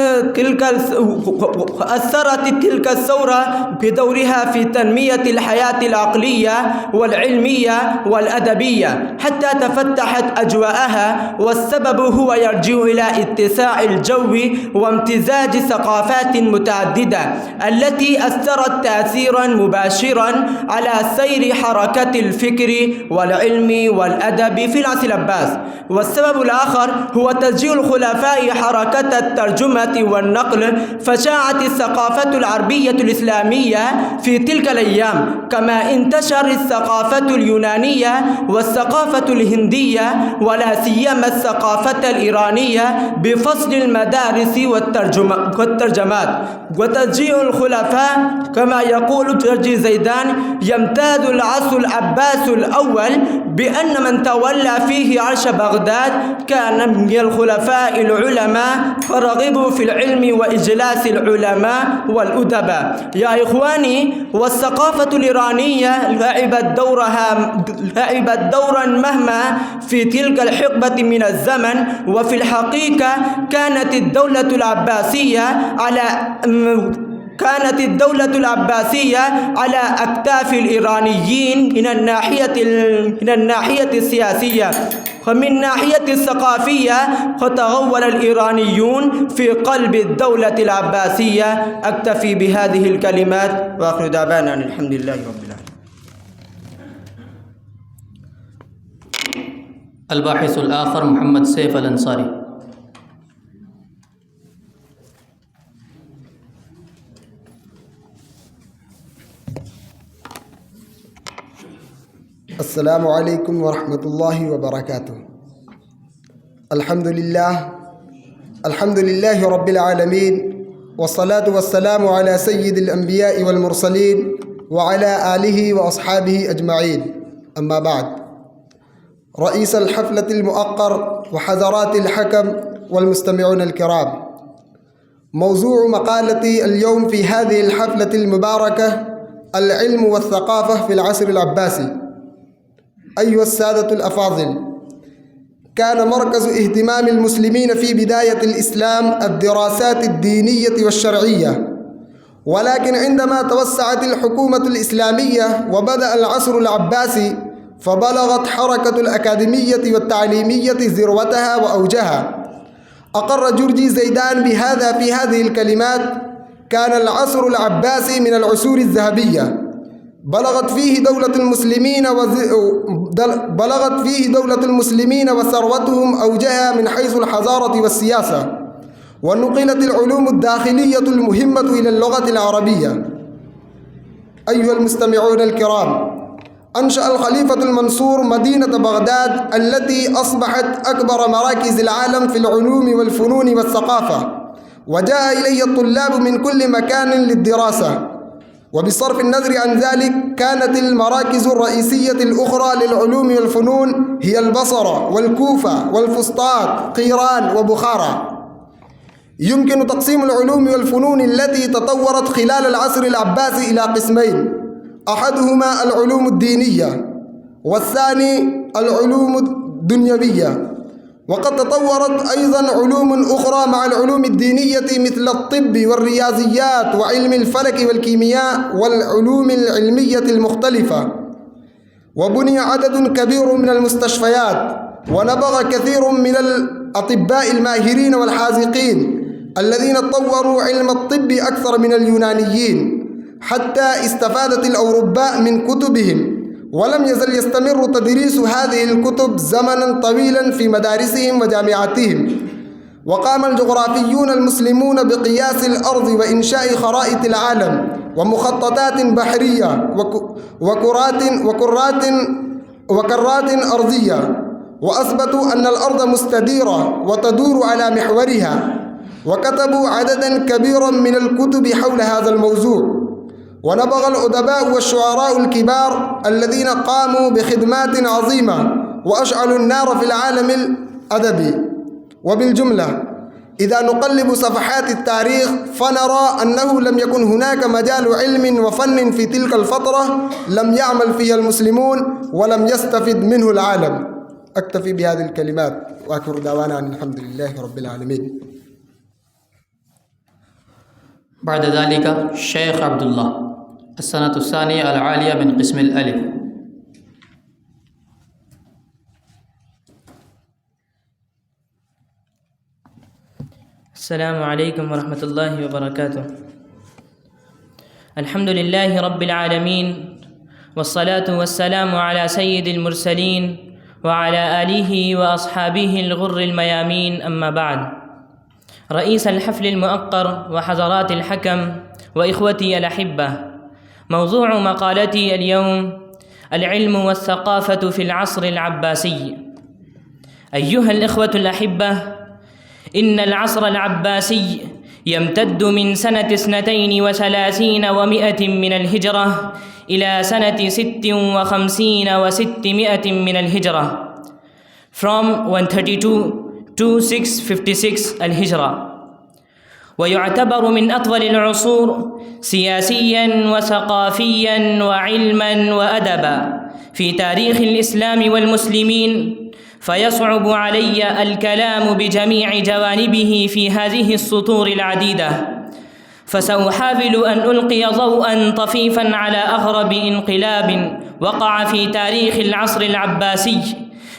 تلك الثورة بدورها في تنمية الحياة العقلية والعلمية والأدبية حتى تفتحت أجواءها، والسبب هو يرجع إلى اتساع الجو وامتزاج ثقافات متعددة التي أثرت تأثيرا مباشرا على سير حركة الفكر والعلم والأدب في العصر العباسي. والسبب الآخر هو تشجيع الخلفاء حركة الترجمة والنقل، فشاعت الثقافة العربية الإسلامية في تلك الأيام، كما انتشر الثقافة اليونانية والثقافة الهندية ولا سيما الثقافة الإيرانية بفصل المدارس والترجمات. وتشجيع الخلفاء كما يقول ترجي زيدان يمتاز العصر العباس الأول بأن من تولى فيه عرش بغداد كان من الخلفاء العلماء فرغبوا في العلم وإجلاس العلماء والأدباء. يا إخواني، والثقافة الإيرانية لعبت دورا مهما في تلك الحقبة من الزمن. وفي الحقيقة كانت الدولة العباسية على أكتاف الإيرانيين من الناحية السياسية، ومن ناحية الثقافية فتغول الإيرانيون في قلب الدولة العباسية. أكتفي بهذه الكلمات وآخر دعوانا الحمد لله رب العالمين. الباحث الآخر محمد سيف الأنصاري. السلام عليكم ورحمة الله وبركاته. الحمد لله رب العالمين، والصلاة والسلام على سيد الأنبياء والمرسلين وعلى آله وأصحابه أجمعين. أما بعد، رئيس الحفلة المؤقر وحضرات الحكم والمستمعون الكرام، موضوع مقالتي اليوم في هذه الحفلة المباركة العلم والثقافة في العصر العباسي. أيها السادة الأفاضل، كان مركز اهتمام المسلمين في بداية الإسلام الدراسات الدينية والشرعية، ولكن عندما توسعت الحكومة الإسلامية وبدأ العصر العباسي فبلغت حركة الأكاديمية والتعليمية ذروتها وأوجها. أقر جورجي زيدان بهذا في هذه الكلمات: كان العصر العباسي من العصور الذهبية، بلغت فيه دولة المسلمين وثروتهم أوجها من حيث الحضارة والسياسة، ونقلت العلوم الداخلية المهمة إلى اللغة العربية. أيها المستمعون الكرام، أنشأ الخليفة المنصور مدينة بغداد التي أصبحت أكبر مراكز العالم في العلوم والفنون والثقافة، وجاء إليها الطلاب من كل مكان للدراسة. وبصرف النظر عن ذلك، كانت المراكز الرئيسية الأخرى للعلوم والفنون هي البصرة والكوفة والفسطاط قيران وبخارى. يمكن تقسيم العلوم والفنون التي تطورت خلال العصر العباسي إلى قسمين: أحدهما العلوم الدينية، والثاني العلوم الدنيوية. وقد تطورت أيضا علوم أخرى مع العلوم الدينية مثل الطب والرياضيات وعلم الفلك والكيمياء والعلوم العلمية المختلفة. وبني عدد كبير من المستشفيات، ونبغ كثير من الأطباء الماهرين والحاذقين الذين طوروا علم الطب أكثر من اليونانيين، حتى استفادت الأوروباء من كتبهم، ولم يزل يستمر تدريس هذه الكتب زمنا طويلا في مدارسهم وجامعاتهم. وقام الجغرافيون المسلمون بقياس الأرض وإنشاء خرائط العالم ومخططات بحرية وكرات أرضية، وأثبتوا أن الأرض مستديرة وتدور على محورها، وكتبوا عددا كبيرا من الكتب حول هذا الموضوع. ونبغ الأدباء والشعراء الكبار الذين قاموا بخدمات عظيمة وأشعلوا النار في العالم الأدبي. وبالجملة، إذا نقلب صفحات التاريخ فنرى أنه لم يكن هناك مجال علم وفن في تلك الفترة لم يعمل فيها المسلمون ولم يستفد منه العالم. أكتفي بهذه الكلمات وأكبر دعوانا عن الحمد لله رب العالمين. بعد ذلك الشيخ عبد الله، السنة الثانية العالية من قسم الألف. السلام عليكم ورحمة الله وبركاته. الحمد لله رب العالمين، والصلاة والسلام على سيد المرسلين وعلى آله وأصحابه الغر الميامين. أما بعد، رئيس الحفل المؤقر وحضرات الحكم وإخوتي الأحبة، موضوع مقالتي اليوم العلم والثقافة في العصر العباسي. أيها الإخوة الأحبة، إن العصر العباسي يمتد من سنة 32 و100 من الهجرة إلى سنة 56 و600 من الهجرة. From 132 2656 الهجرة، ويعتبر من أطول العصور سياسياً وثقافياً وعلماً وأدباً في تاريخ الإسلام والمسلمين، فيصعب علي الكلام بجميع جوانبه في هذه السطور العديدة، فسأحاول أن ألقي ضوءاً طفيفاً على أغرب انقلاب وقع في تاريخ العصر العباسي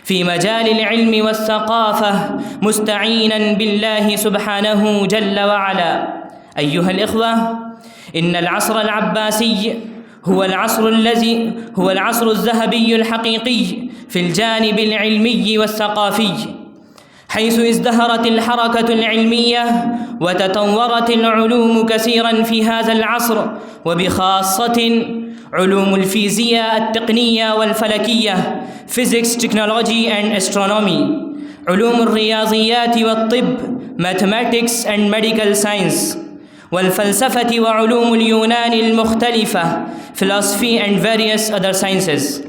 في مجال العلم والثقافة، مستعيناً بالله سبحانه جل وعلا. أيها الإخوة، إن العصر العباسي هو العصر الذهبي الحقيقي في الجانب العلمي والثقافي، حيث ازدهرت الحركة العلمية وتطورت العلوم كثيراً في هذا العصر، وبخاصة علوم الفيزياء التقنية والفلكية Physics, Technology and Astronomy، علوم الرياضيات والطب Mathematics and Medical Science، والفلسفة وعلوم اليونان المختلفة Philosophy and various other sciences.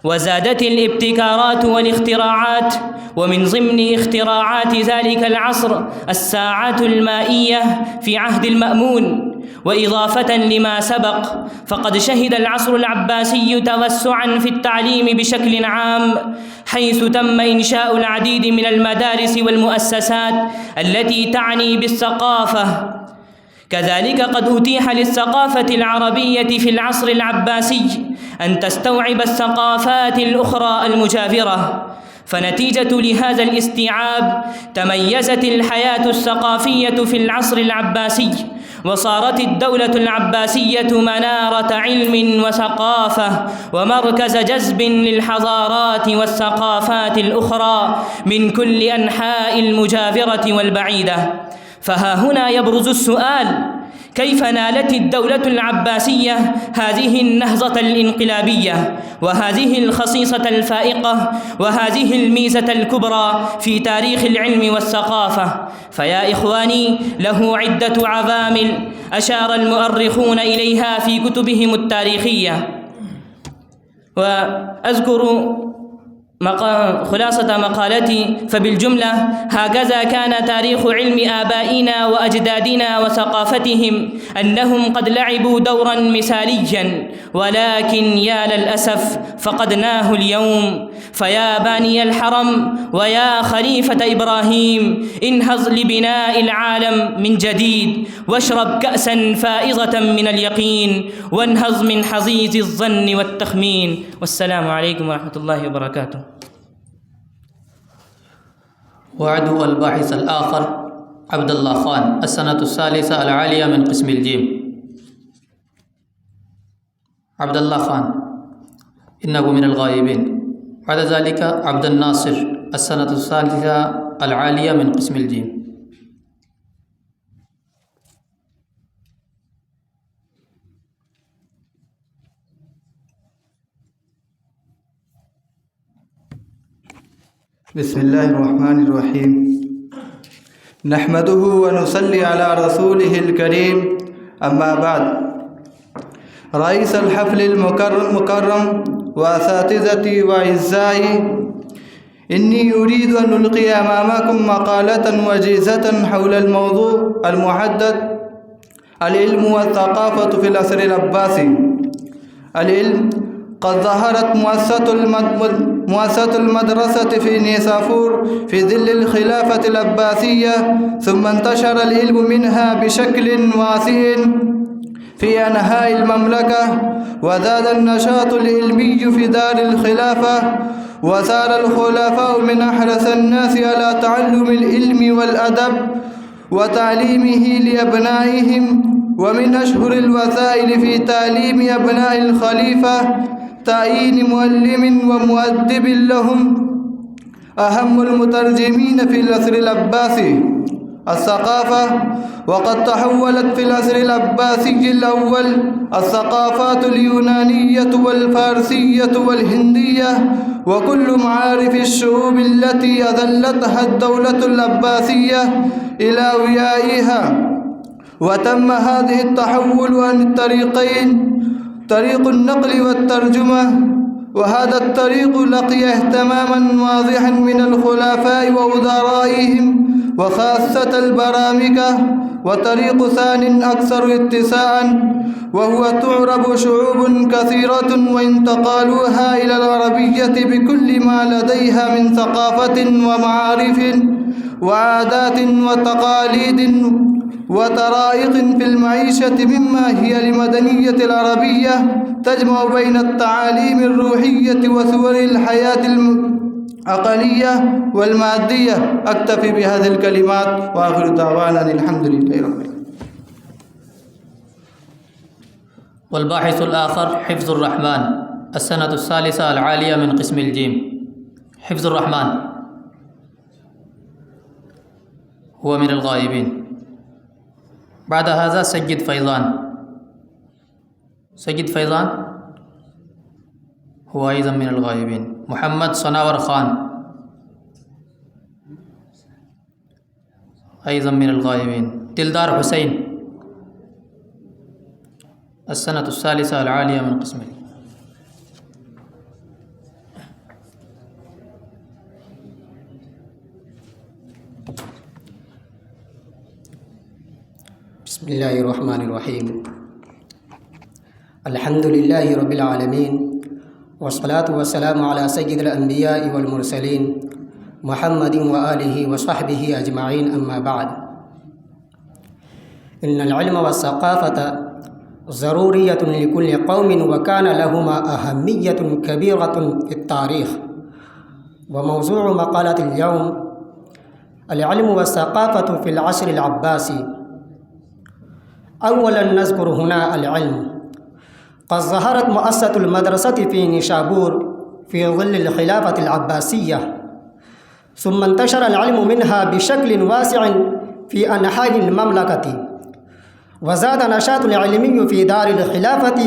وزادت الابتكارات والاختراعات، ومن ضمن اختراعات ذلك العصر الساعات المائية في عهد المأمون. وإضافة لما سبق، فقد شهد العصر العباسي توسعاً في التعليم بشكل عام، حيث تم إنشاء العديد من المدارس والمؤسسات التي تعني بالثقافة. كذلك قد أتيح للثقافة العربية في العصر العباسي أن تستوعب الثقافات الأخرى المجاورة، فنتيجة لهذا الاستيعاب تميزت الحياة الثقافية في العصر العباسي، وصارت الدولة العباسية منارة علم وثقافة ومركز جذب للحضارات والثقافات الأخرى من كل أنحاء المجاورة والبعيدة. فها هنا يبرز السؤال: كيف نالت الدولة العباسية هذه النهضة الانقلابية وهذه الخصيصة الفائقة وهذه الميزة الكبرى في تاريخ العلم والثقافة؟ فيا إخواني، له عدة عوامل أشار المؤرخون إليها في كتبهم التاريخية، وأذكر خلاصة مقالتي. فبالجملة هكذا كان تاريخ علم آبائنا وأجدادنا وثقافتهم، أنهم قد لعبوا دورا مثاليا، ولكن يا للأسف فقدناه اليوم. فيا باني الحرم ويا خليفة إبراهيم، انهض لبناء العالم من جديد، واشرب كأسا فائضة من اليقين، وانهض من حضيض الظن والتخمين. والسلام عليكم ورحمة الله وبركاته. وعد الباحث الآخر عبد الله خان، السنة الثالثة العالية من قسم الجيم. عبد الله خان إنه من الغائبين. بعد ذلك عبد الناصر، السنة الثالثة العالية من قسم الجيم. بسم الله الرحمن الرحيم. نحمده ونصلي على رسوله الكريم، أما بعد. رئيس الحفل المكرم وأساتذتي وأعزائي، إني أريد أن ألقي أمامكم مقالة وجيزة حول الموضوع المحدد: العلم والثقافة في العصر العباسي. العلم قد ظهرت مؤسسة المدرسة في نيسافور في ظل الخلافة العباسية، ثم انتشر العلم منها بشكل واسع في أنحاء المملكة، وزاد النشاط العلمي في دار الخلافة، وصار الخلفاء من أحرص الناس على تعلم العلم والأدب وتعليمه لأبنائهم. ومن أشهر الوسائل في تعليم أبناء الخليفة تعيين معلم ومؤدب لهم. أهم المترجمين في العصر العباسي. الثقافة، وقد تحولت في العصر العباسي الأول الثقافات اليونانية والفارسية والهندية وكل معارف الشعوب التي أذلتها الدولة العباسية إلى ويائها. وتم هذه التحول عن الطريقين: طريق النقل والترجمة، وهذا الطريق لقي اهتماما واضحا من الخلفاء ووزرائهم وخاصة البرامكة. وطريق ثان أكثر اتساعا، وهو تعرب شعوب كثيرة وانتقالوها إلى العربية بكل ما لديها من ثقافة ومعارف وعادات وتقاليد وطرائق في المعيشة، مما هي لمدنية العربية تجمع بين التعاليم الروحية وصور الحياة العقلية والمادية. أكتفي بهذه الكلمات وآخر دعوانا الحمد لله رب العالمين. والباحث الآخر حفظ الرحمن، السنة الثالثة العالية من قسم الجيم. حفظ الرحمن هو من الغائبين. بعد هذا سجد فيضان. سجد فيضان هو أيضا من الغائبين. محمد صناور خان أيضا من الغائبين. دلدار حسين، السنة الثالثة العالية من قسمه. بسم الله الرحمن الرحيم. الحمد لله رب العالمين، والصلاة والسلام على سيد الأنبياء والمرسلين محمد وآله وصحبه أجمعين. أما بعد، إن العلم والثقافة ضرورية لكل قوم، وكان لهما أهمية كبيرة في التاريخ. وموضوع مقالة اليوم العلم والثقافة في العصر العباسي. أولا نذكر هنا العلم. قد ظهرت مؤسسة المدرسة في نيشابور في ظل الخلافة العباسية، ثم انتشر العلم منها بشكل واسع في أنحاء المملكة، وزاد نشاط العلمي في دار الخلافة،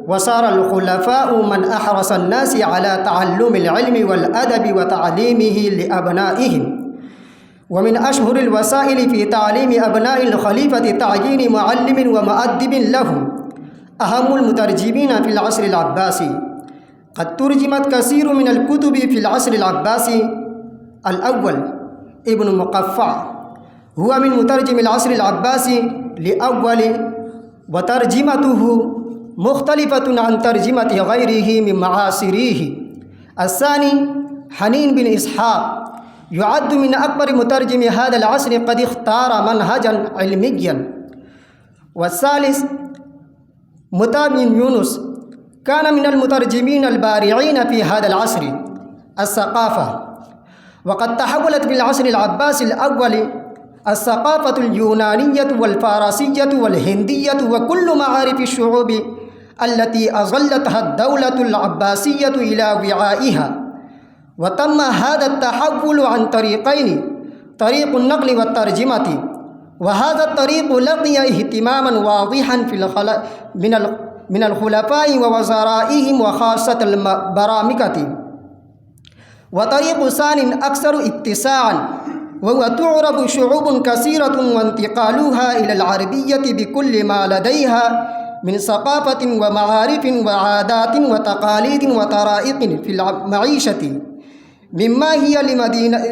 وصار الخلفاء من أحرص الناس على تعلم العلم والأدب وتعليمه لأبنائهم. ومن أشهر الوسائل في تعليم أبناء الخليفة تعيين معلم ومؤدب لهم أهم المترجمين في العصر العباسي. قد ترجمت كثير من الكتب في العصر العباسي. الأول ابن مقفع، هو من مترجم العصر العباسي لأول، وترجمته مختلفة عن ترجمة غيره من معاصريه. الثاني حنين بن إسحاق، يعد من أكبر مترجم هذا العصر، قد اختار منهجا علميا. والثالث متى بن يونس، كان من المترجمين البارعين في هذا العصر. الثقافة، وقد تحولت في العصر العباسي الأول الثقافة اليونانية والفارسية والهندية وكل معارف الشعوب التي أظلتها الدولة العباسية إلى وعائها. وتم هذا التحول عن طريقين: طريق النقل والترجمة، وهذا الطريق لقي اهتماما واضحا من الخلفاء ووزرائهم وخاصة البرامكة. وطريق ثاني أكثر اتساعا، وهو تعرب شعوب كثيرة وانتقالوها إلى العربية بكل ما لديها من ثقافة ومعارف وعادات وتقاليد وطرائق في المعيشة، مما هي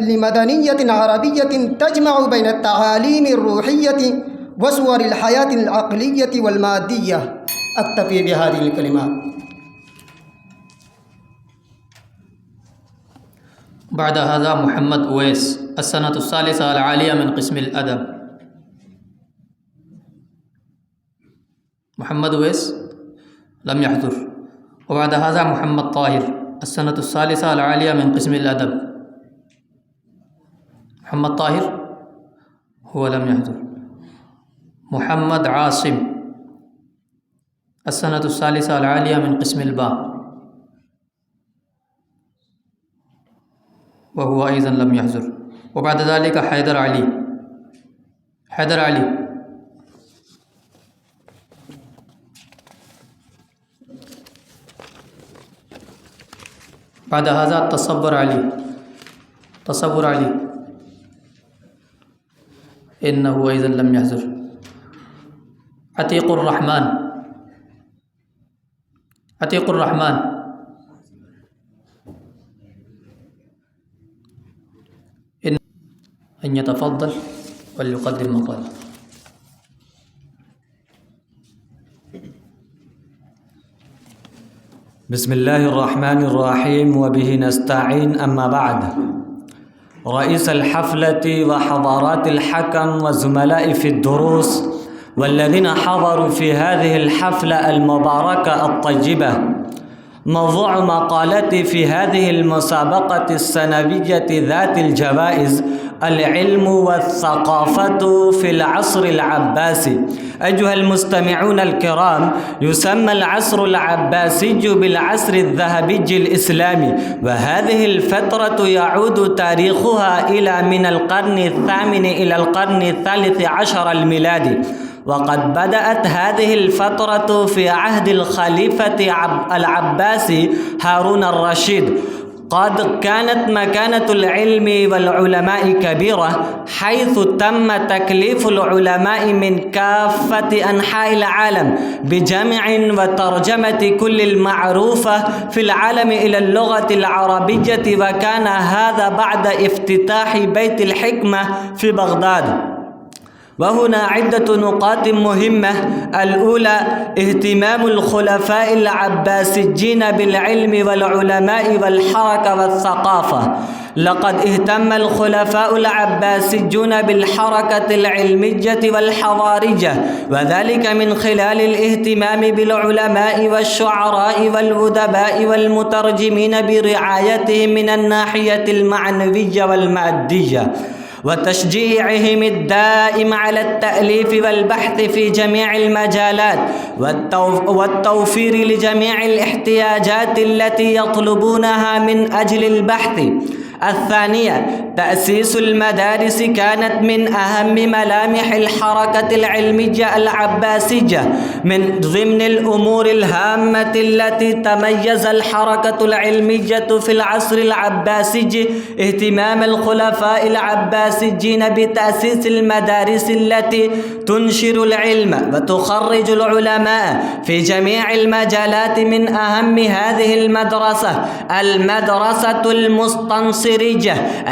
لمدنية عربية تجمع بين التعاليم الروحية وصور الحياة العقلية والمادية. أكتفي بهذه الكلمات. بعد هذا محمد أويس، السنة الثالثة العالية من قسم الأدب. محمد أويس لم يحضر. وبعد هذا محمد طاهر، السنة الثالثة العالية من قسم الأدب. محمد طاهر هو لم يحضر. محمد عاصم، السنة الثالثة العالية من قسم الباء، وهو أيضا لم يحضر. وبعد ذلك حيدر علي. حيدر علي بعد هذا تصور علي. تصور علي إنه أيضا لم يحضر. عتيق الرحمن. عتيق الرحمن أن يتفضل وليقدم مقاله. بسم الله الرحمن الرحيم وبه نستعين. أما بعد، رئيس الحفلة وحضرات الحكم وزملائي في الدروس والذين حضروا في هذه الحفلة المباركة الطيبة، موضوع مقالتي في هذه المسابقة السنوية ذات الجوائز العلم والثقافة في العصر العباسي. أيها المستمعون الكرام، يسمى العصر العباسي بالعصر الذهبي الإسلامي، وهذه الفترة يعود تاريخها إلى من القرن الثامن إلى القرن الثالث عشر الميلادي. وقد بدأت هذه الفترة في عهد الخليفة العباسي هارون الرشيد. قد كانت مكانة العلم والعلماء كبيرة، حيث تم تكليف العلماء من كافة أنحاء العالم بجمع وترجمة كل المعروفة في العالم إلى اللغة العربية، وكان هذا بعد افتتاح بيت الحكمة في بغداد. وهنا عدة نقاط مهمة. الأولى، اهتمام الخلفاء العباسيين بالعلم والعلماء والحركة والثقافة. لقد اهتم الخلفاء العباسيون بالحركة العلمية والحضارية، وذلك من خلال الاهتمام بالعلماء والشعراء والأدباء والمترجمين برعايتهم من الناحية المعنوية والمادية، وتشجيعهم الدائم على التأليف والبحث في جميع المجالات، والتوفير لجميع الاحتياجات التي يطلبونها من أجل البحث. الثانية، تأسيس المدارس كانت من أهم ملامح الحركة العلمية العباسية. من ضمن الأمور الهامة التي تميز الحركة العلمية في العصر العباسي اهتمام الخلفاء العباسيين بتأسيس المدارس التي تنشر العلم وتخرج العلماء في جميع المجالات. من أهم هذه المدرسة المدرسة المستنصرية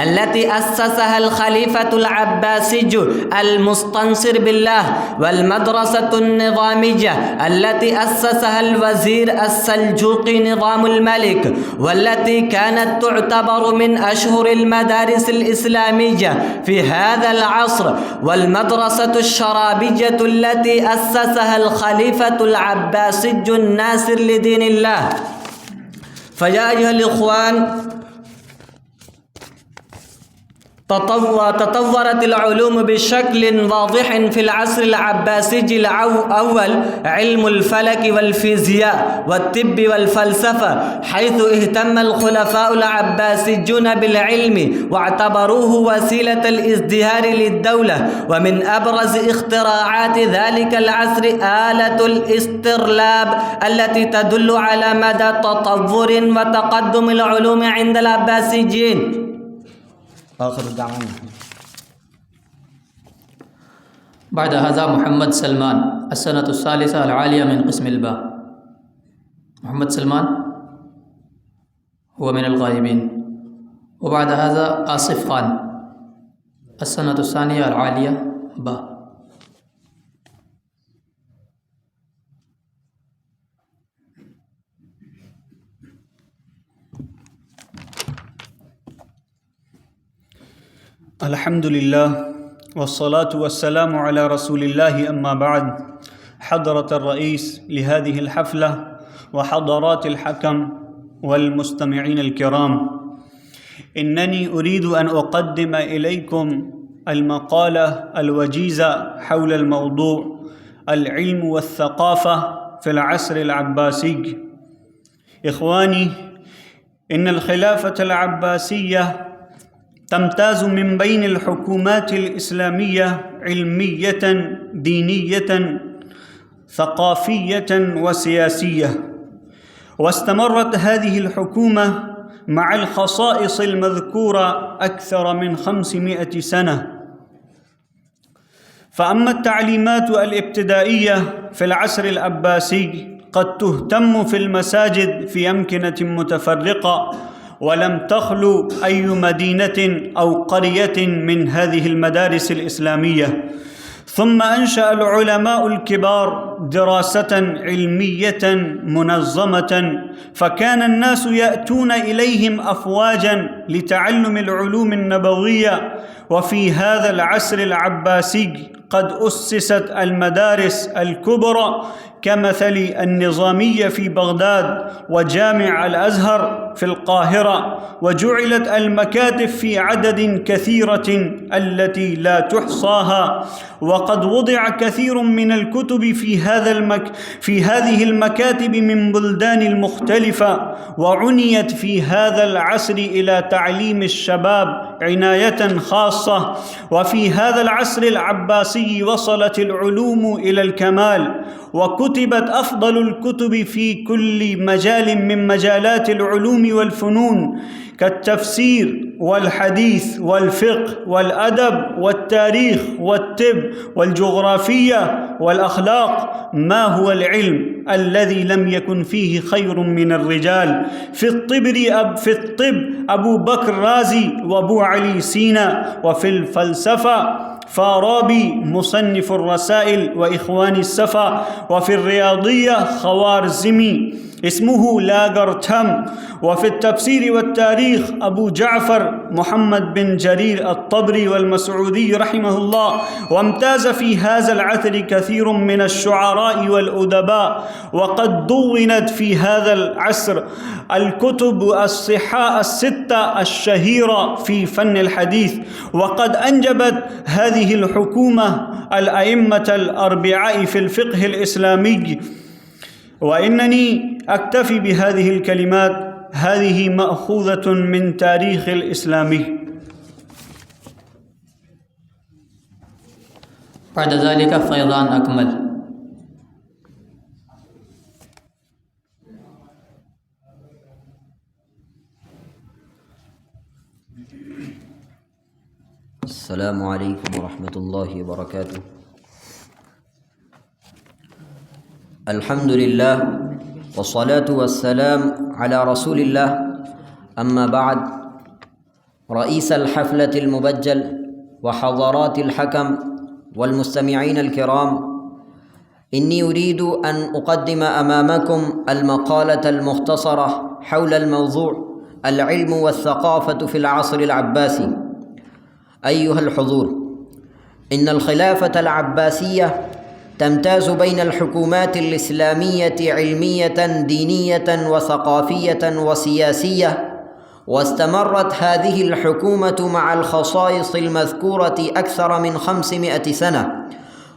التي أسسها الخليفة العباسي المستنصر بالله، والمدرسة النظامية التي أسسها الوزير السلجوقي نظام الملك، والتي كانت تعتبر من أشهر المدارس الإسلامية في هذا العصر، والمدرسة الشرابية التي أسسها الخليفة العباسي الناصر لدين الله. فيا أيها الإخوان، تطورت العلوم بشكل واضح في العصر العباسي الأول، علم الفلك والفيزياء والطب والفلسفة، حيث اهتم الخلفاء العباسيون بالعلم واعتبروه وسيلة الازدهار للدولة. ومن أبرز اختراعات ذلك العصر آلة الاسترلاب التي تدل على مدى تطور وتقدم العلوم عند العباسيين. آخر دعوانا. بعد هذا محمد سلمان، السنة الثالثة العالية من قسم الباء. محمد سلمان هو من الغائبين. وبعد هذا آصف خان، السنة الثانية العالية باء. الحمد لله والصلاة والسلام على رسول الله. أما بعد، حضرة الرئيس لهذه الحفلة وحضرات الحكم والمستمعين الكرام، إنني أريد أن أقدم إليكم المقالة الوجيزة حول الموضوع العلم والثقافة في العصر العباسي. إخواني، إن الخلافة العباسية تمتاز من بين الحكومات الإسلامية علمية، دينية، ثقافية وسياسية. واستمرت هذه الحكومة مع الخصائص المذكورة أكثر من 500 سنة. فأما التعليمات الابتدائية في العصر العباسي قد تهتم في المساجد في أمكنة متفرقة، ولم تخلو أي مدينة أو قرية من هذه المدارس الإسلامية. ثم أنشأ العلماء الكبار دراسة علمية منظمة، فكان الناس يأتون إليهم أفواجا لتعلم العلوم النبوية. وفي هذا العصر العباسي قد أسست المدارس الكبرى كمثل النظامية في بغداد وجامع الأزهر في القاهرة، وجعلت المكاتب في عدد كثيرة التي لا تحصاها. وقد وضع كثير من الكتب في هذه المكاتب من بلدان المختلفة، وعنيت في هذا العصر إلى تعليم الشباب عناية خاصة. وفي هذا العصر العباسي وصلت العلوم إلى الكمال، وكتبت أفضل الكتب في كل مجال من مجالات العلوم والفنون، كالتفسير والحديث والفقه والأدب والتاريخ والطب والجغرافيا والأخلاق. ما هو العلم الذي لم يكن فيه خير من الرجال؟ في الطب أبو بكر رازي وأبو علي سينا، وفي الفلسفة فارابي مصنف الرسائل وإخوان السفا، وفي الرياضية خوارزمي اسمه لاغرتهم، وفي التفسير والتاريخ أبو جعفر محمد بن جرير الطبري والمسعودي رحمه الله. وامتاز في هذا العصر كثير من الشعراء والأدباء، وقد دونت في هذا العصر الكتب الصحاح الستة الشهيرة في فن الحديث. وقد أنجبت هذه الحكومة الأئمة الأربعاء في الفقه الإسلامي. وإنني أكتفي بهذه الكلمات، هذه مأخوذة من تاريخ الإسلامي. بعد ذلك فيضان أكمل. السلام عليكم ورحمة الله وبركاته. الحمد لله والصلاة والسلام على رسول الله. أما بعد، رئيس الحفلة المبجل وحضرات الحكم والمستمعين الكرام، إني أريد أن أقدم أمامكم المقالة المختصرة حول الموضوع العلم والثقافة في العصر العباسي. أيها الحضور، إن الخلافة العباسية تمتاز بين الحكومات الإسلامية علمية دينية وثقافية وسياسية، واستمرت هذه الحكومة مع الخصائص المذكورة أكثر من 500 سنة.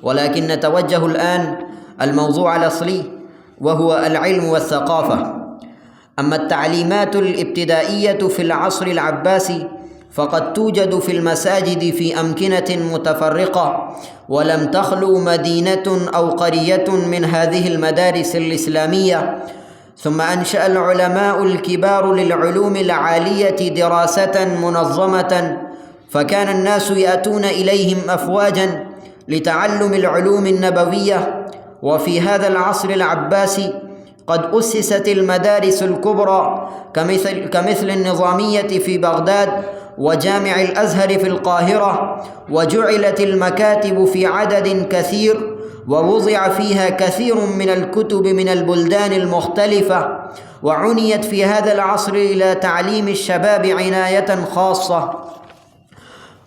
ولكن نتوجه الآن الموضوع الأصلي، وهو العلم والثقافة. أما التعليمات الابتدائية في العصر العباسي فقد توجد في المساجد في أمكنة متفرقة، ولم تخلو مدينة أو قرية من هذه المدارس الإسلامية. ثم أنشأ العلماء الكبار للعلوم العالية دراسة منظمة، فكان الناس يأتون إليهم أفواجا لتعلم العلوم النبوية. وفي هذا العصر العباسي قد أسست المدارس الكبرى كمثل النظامية في بغداد وجامع الأزهر في القاهرة، وجعلت المكاتب في عدد كثير، ووضع فيها كثير من الكتب من البلدان المختلفة، وعنيت في هذا العصر إلى تعليم الشباب عناية خاصة.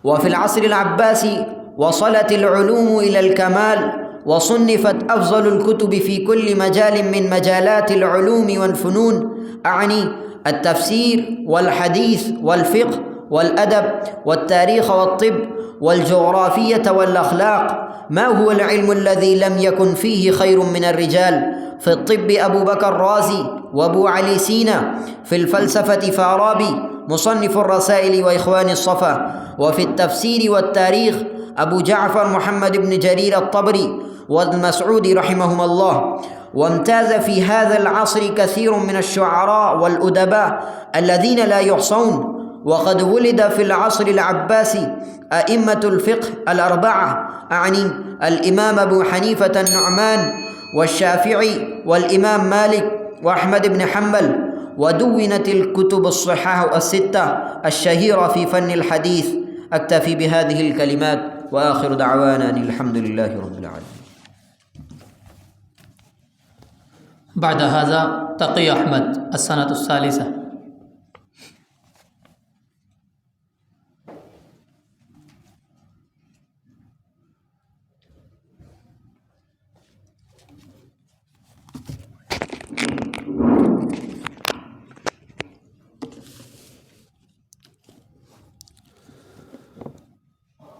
وفي العصر العباسي وصلت العلوم إلى الكمال، وصنفت أفضل الكتب في كل مجال من مجالات العلوم والفنون، أعني التفسير والحديث والفقه والأدب والتاريخ والطب والجغرافية والأخلاق. ما هو العلم الذي لم يكن فيه خير من الرجال؟ في الطب أبو بكر رازي وأبو علي سينا، في الفلسفة فارابي مصنف الرسائل وإخوان الصفا، وفي التفسير والتاريخ أبو جعفر محمد بن جرير الطبري والمسعودي رحمهما الله. وامتاز في هذا العصر كثير من الشعراء والأدباء الذين لا يحصون. وقد ولد في العصر العباسي أئمة الفقه الأربعة، أعني الإمام أبو حنيفة النعمان والشافعي والإمام مالك وأحمد بن حنبل. ودونت الكتب الصحاح الستة الشهيرة في فن الحديث. أكتفي بهذه الكلمات وآخر دعوانا أن الحمد لله رب العالمين. بعد هذا تقي أحمد السنة الثالثة.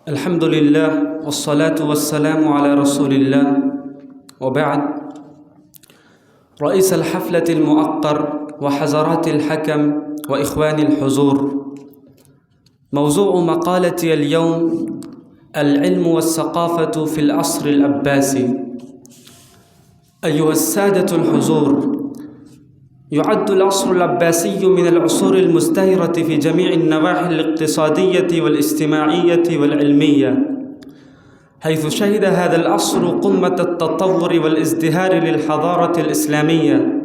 الحمد لله والصلاة والسلام على رسول الله، وبعد. رئيس الحفلة المؤقر وحضرات الحكم وإخوان الحضور، موضوع مقالتي اليوم العلم والثقافة في العصر العباسي. أيها السادة الحضور، يعد العصر العباسي من العصور المزدهرة في جميع النواحي الاقتصادية والاجتماعية والعلمية، حيث شهد هذا العصر قمة التطور والازدهار للحضارة الإسلامية،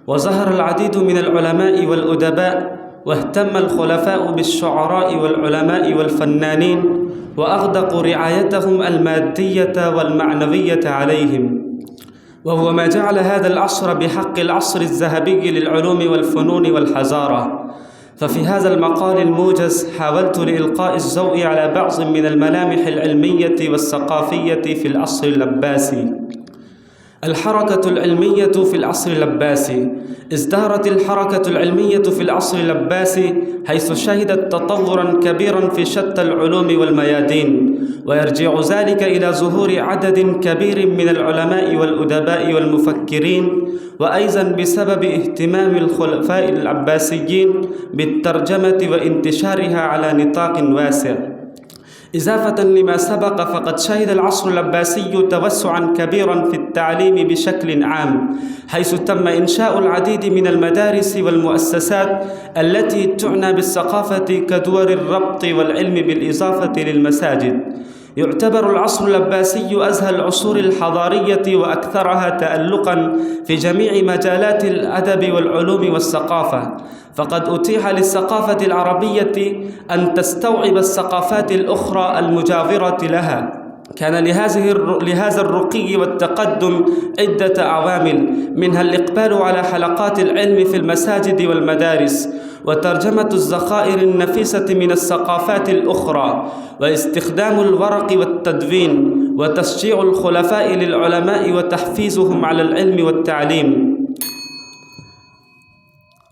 وظهر العديد من العلماء والأدباء، واهتم الخلفاء بالشعراء والعلماء والفنانين، وأغدقوا رعايتهم المادية والمعنوية عليهم، وهو ما جعل هذا العصر بحق العصر الذهبي للعلوم والفنون والحضارة. ففي هذا المقال الموجز حاولت لإلقاء الضوء على بعض من الملامح العلمية والثقافية في العصر العباسي. الحركة العلمية في العصر العباسي. ازدهرت الحركة العلمية في العصر العباسي، حيث شهدت تطورا كبيرا في شتى العلوم والميادين، ويرجع ذلك إلى ظهور عدد كبير من العلماء والأدباء والمفكرين، وأيضا بسبب اهتمام الخلفاء العباسيين بالترجمة وانتشارها على نطاق واسع. إضافة لما سبق، فقد شهد العصر العباسي توسعا كبيرا في التعليم بشكل عام، حيث تم إنشاء العديد من المدارس والمؤسسات التي تعنى بالثقافة كدور الربط والعلم، بالإضافة للمساجد. يعتبر العصر العباسي أزهى العصور الحضارية وأكثرها تألقا في جميع مجالات الأدب والعلوم والثقافة، فقد أتيح للثقافة العربية أن تستوعب الثقافات الأخرى المجاورة لها. كان لهذا الرقي والتقدم عدة عوامل، منها الإقبال على حلقات العلم في المساجد والمدارس، وترجمة الذخائر النفيسة من الثقافات الأخرى، واستخدام الورق والتدوين، وتشجيع الخلفاء للعلماء وتحفيزهم على العلم والتعليم.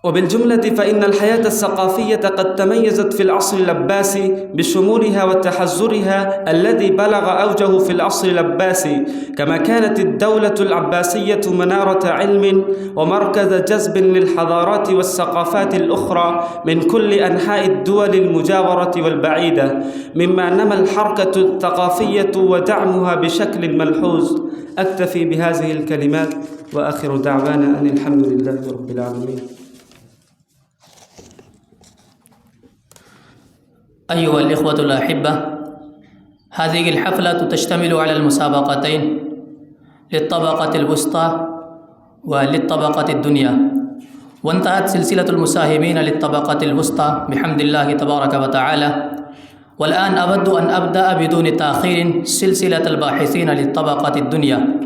وبالجملة فإن الحياة الثقافية قد تميزت في العصر العباسي بشمولها وتحزرها الذي بلغ أوجه في العصر العباسي، كما كانت الدولة العباسية منارة علم ومركز جذب للحضارات والثقافات الأخرى من كل أنحاء الدول المجاورة والبعيدة، مما نمى الحركة الثقافية ودعمها بشكل ملحوظ. أكتفي بهذه الكلمات وآخر دعوانا أن الحمد لله رب العالمين. أيها الإخوة الأحبة، هذه الحفلة تشتمل على المسابقتين للطبقة الوسطى وللطبقة الدنيا، وانتهت سلسلة المساهمين للطبقة الوسطى بحمد الله تبارك وتعالى، والآن أود أن أبدأ بدون تأخير سلسلة الباحثين للطبقة الدنيا.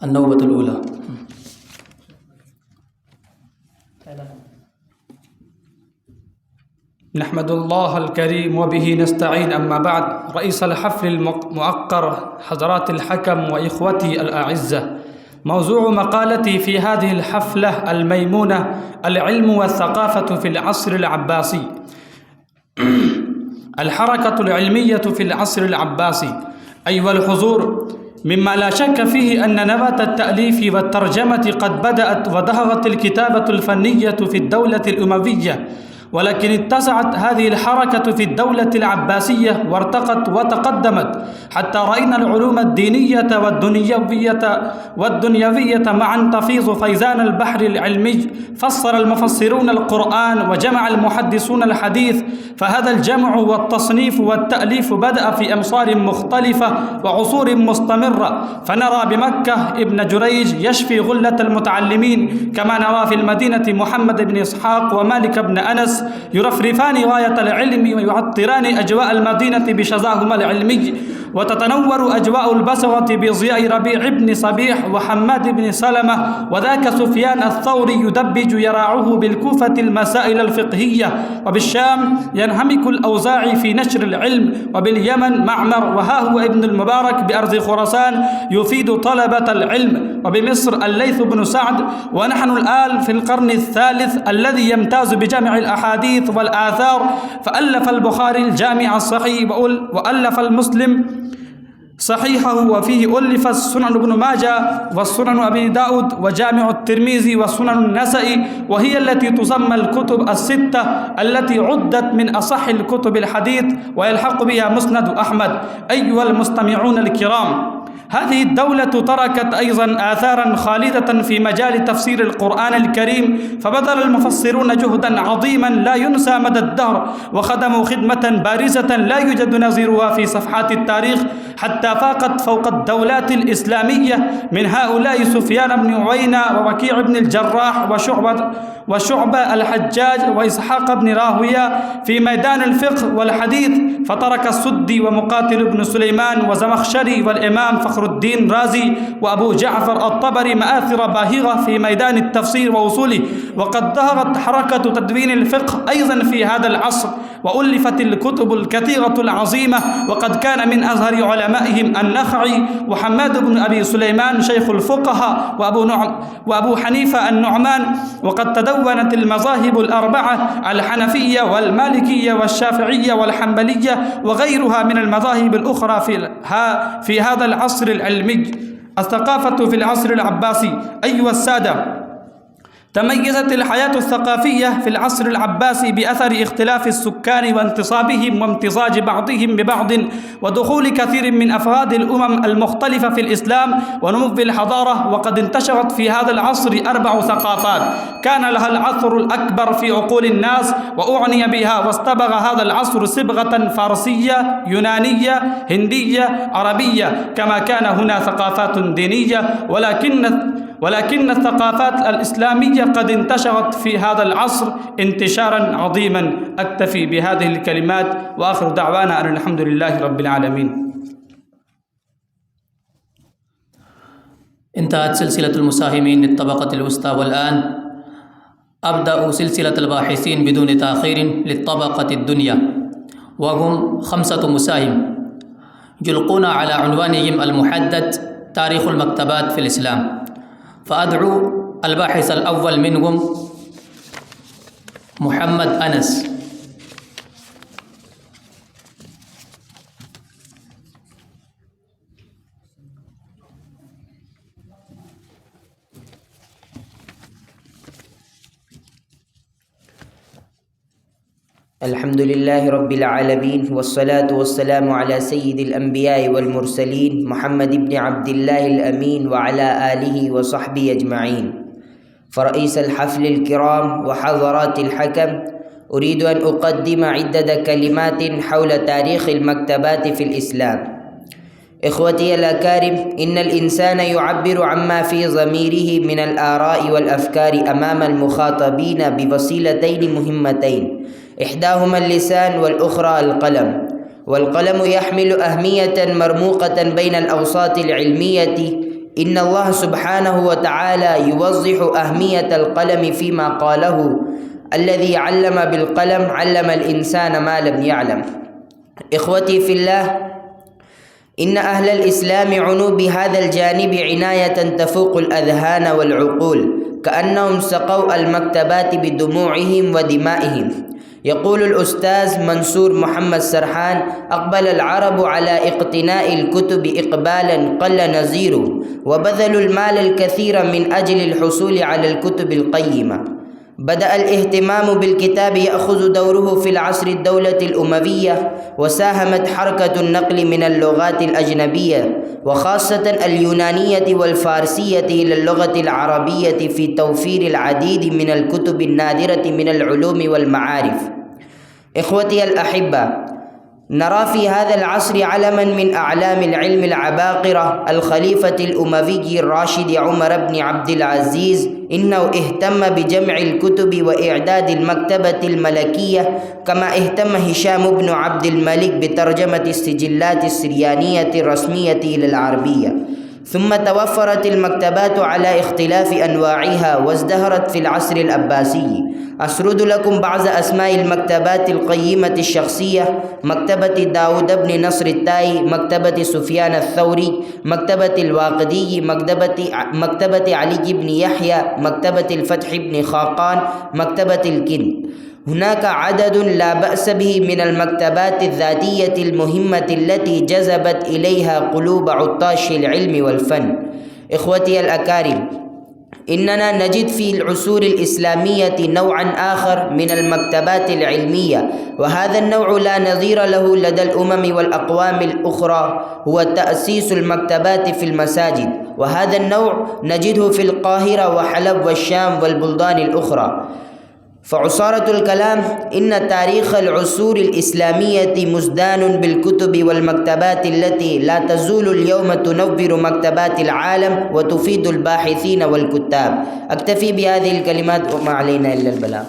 النوبة الأولى. نحمد الله الكريم وبه نستعين، أما بعد. رئيس الحفل المؤقر، حضرات الحكم وإخوتي الأعزة، موضوع مقالتي في هذه الحفلة الميمونة العلم والثقافة في العصر العباسي. الحركة العلمية في العصر العباسي. أيها الحضور، مما لا شك فيه أن نبات التأليف والترجمة قد بدأت وظهرت الكتابة الفنية في الدولة الأموية، ولكن اتسعت هذه الحركة في الدولة العباسية وارتقت وتقدمت حتى رأينا العلوم الدينية والدنيوية معا تفيض فيضان البحر العلمي. فسر المفسرون القرآن وجمع المحدثون الحديث، فهذا الجمع والتصنيف والتأليف بدأ في أمصار مختلفة وعصور مستمرة. فنرى بمكة ابن جريج يشفي غلة المتعلمين، كما نرى في المدينة محمد بن إسحاق ومالك بن أنس يرفرفان غاية العلم ويعطران أجواء المدينة بشذاهما العلمي، وتتنور أجواء البصرة بضياء ربيع بن صبيح وحماد بن سلمة، وذاك سفيان الثوري يدبج يراعه بالكوفة المسائل الفقهية، وبالشام ينهمك الأوزاعي في نشر العلم، وباليمن معمر، وها هو ابن المبارك بأرض خراسان يفيد طلبة العلم، وبمصر الليث بن سعد، ونحن الآن في القرن الثالث الذي يمتاز بجمع الأحاديث والآثار، فألف البخاري الجامع الصحيح وألف المسلم صحيحه، وفيه ألف السنن ابن ماجه والسنن أبي داود وجامع الترمذي والسنن النسائي، وهي التي تسمى الكتب الستة التي عدت من أصح الكتب الحديث، ويلحق بها مسند أحمد. أيها المستمعون الكرام، هذه الدولة تركت أيضا آثارا خالدة في مجال تفسير القرآن الكريم، فبذل المفسرون جهدا عظيما لا ينسى مدى الدهر، وخدموا خدمة بارزة لا يوجد نظيرها في صفحات التاريخ، حتى فاقت فوق الدولات الإسلامية، من هؤلاء سفيان بن عيينة ووكيع بن الجراح وشعبة الحجاج وإسحاق بن راهوية في ميدان الفقه والحديث، فترك السدي ومقاتل بن سليمان وزمخشري والإمام فخر الدين رازي وأبو جعفر الطبري مآثر باهرة في ميدان التفسير ووصوله. وقد ظهرت حركة تدوين الفقه أيضا في هذا العصر، وألفت الكتب الكثيرة العظيمة، وقد كان من أزهر علمائهم النخعي وحماد بن أبي سليمان شيخ الفقهاء وأبو حنيفة النعمان. وقد تدونت المذاهب الأربعة الحنفية والمالكية والشافعية والحنبلية وغيرها من المذاهب الأخرى في هذا العصر العلمي. الثقافة في العصر العباسي. أيها السادة، تميزت الحياة الثقافية في العصر العباسي بأثر اختلاف السكان وانتصابهم وامتزاج بعضهم ببعض، ودخول كثير من أفراد الأمم المختلفة في الإسلام ونمو الحضارة. وقد انتشرت في هذا العصر 4 ثقافات كان لها الأثر الأكبر في عقول الناس، وأعني بها واصطبغ هذا العصر صبغة فارسية، يونانية، هندية، عربية، كما كان هنا ثقافات دينية، ولكن الثقافات الإسلامية قد انتشرت في هذا العصر انتشارا عظيما. أكتفي بهذه الكلمات، وآخر دعوانا أن الحمد لله رب العالمين. انتهت سلسلة المساهمين للطبقة الوسطى، والآن أبدأ سلسلة الباحثين بدون تأخير للطبقة الدنيا، وهم 5 مساهم يلقون على عنوانهم المحدد تاريخ المكتبات في الإسلام. فأدعو الباحث الأول منهم محمد أنس. الحمد لله رب العالمين، والصلاة والسلام على سيد الأنبياء والمرسلين محمد بن عبد الله الأمين وعلى آله وصحبه أجمعين. فرئيس الحفل الكرام وحضرات الحكم، أريد أن أقدم عدة كلمات حول تاريخ المكتبات في الإسلام. إخوتي الأكارم، إن الإنسان يعبر عما في ضميره من الآراء والأفكار أمام المخاطبين بوسيلتين مهمتين، إحداهما اللسان والأخرى القلم. والقلم يحمل أهمية مرموقة بين الأوساط العلمية. إن الله سبحانه وتعالى يوضح أهمية القلم فيما قاله: الذي علم بالقلم علم الإنسان ما لم يعلم. إخوتي في الله، إن أهل الإسلام عنوا بهذا الجانب عناية تفوق الأذهان والعقول، كأنهم سقوا المكتبات بدموعهم ودمائهم. يقول الأستاذ منصور محمد سرحان: أقبل العرب على اقتناء الكتب إقبالا قل نظيره، وبذلوا المال الكثير من أجل الحصول على الكتب القيمة. بدأ الاهتمام بالكتاب يأخذ دوره في العصر الدولة الأموية، وساهمت حركة النقل من اللغات الأجنبية وخاصة اليونانية والفارسية إلى اللغة العربية في توفير العديد من الكتب النادرة من العلوم والمعارف. إخوتي الأحبة، نرى في هذا العصر علما من أعلام العلم العباقرة الخليفة الأموي الراشد عمر بن عبد العزيز، إنه اهتم بجمع الكتب وإعداد المكتبة الملكية، كما اهتم هشام بن عبد الملك بترجمة السجلات السريانية الرسمية إلى العربية. ثم توفرت المكتبات على اختلاف أنواعها وازدهرت في العصر العباسي. أسرد لكم بعض أسماء المكتبات القيمة الشخصية: مكتبة داود بن نصر التائي، مكتبة سفيان الثوري، مكتبة الواقدي، مكتبة علي بن يحيى، مكتبة الفتح بن خاقان، مكتبة الكند. هناك عدد لا بأس به من المكتبات الذاتية المهمة التي جذبت إليها قلوب عطاش العلم والفن. إخوتي الأكارم، إننا نجد في العصور الإسلامية نوعا آخر من المكتبات العلمية، وهذا النوع لا نظير له لدى الأمم والأقوام الأخرى، هو تأسيس المكتبات في المساجد. وهذا النوع نجده في القاهرة وحلب والشام والبلدان الأخرى. فعصارة الكلام، إن تاريخ العصور الإسلامية مزدان بالكتب والمكتبات التي لا تزول اليوم تنور مكتبات العالم وتفيد الباحثين والكتاب. أكتفي بهذه الكلمات وما علينا إلا البلاغ.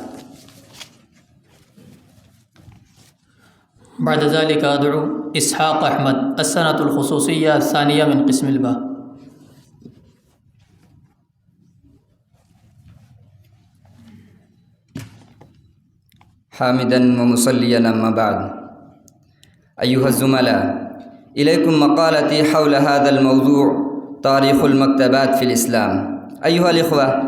بعد ذلك أدعو إسحاق أحمد، السنة الخصوصية الثانية من قسم الباء. حامدا ومصليا أما بعد. أيها الزملاء، إليكم مقالتي حول هذا الموضوع: تاريخ المكتبات في الإسلام. أيها الإخوة،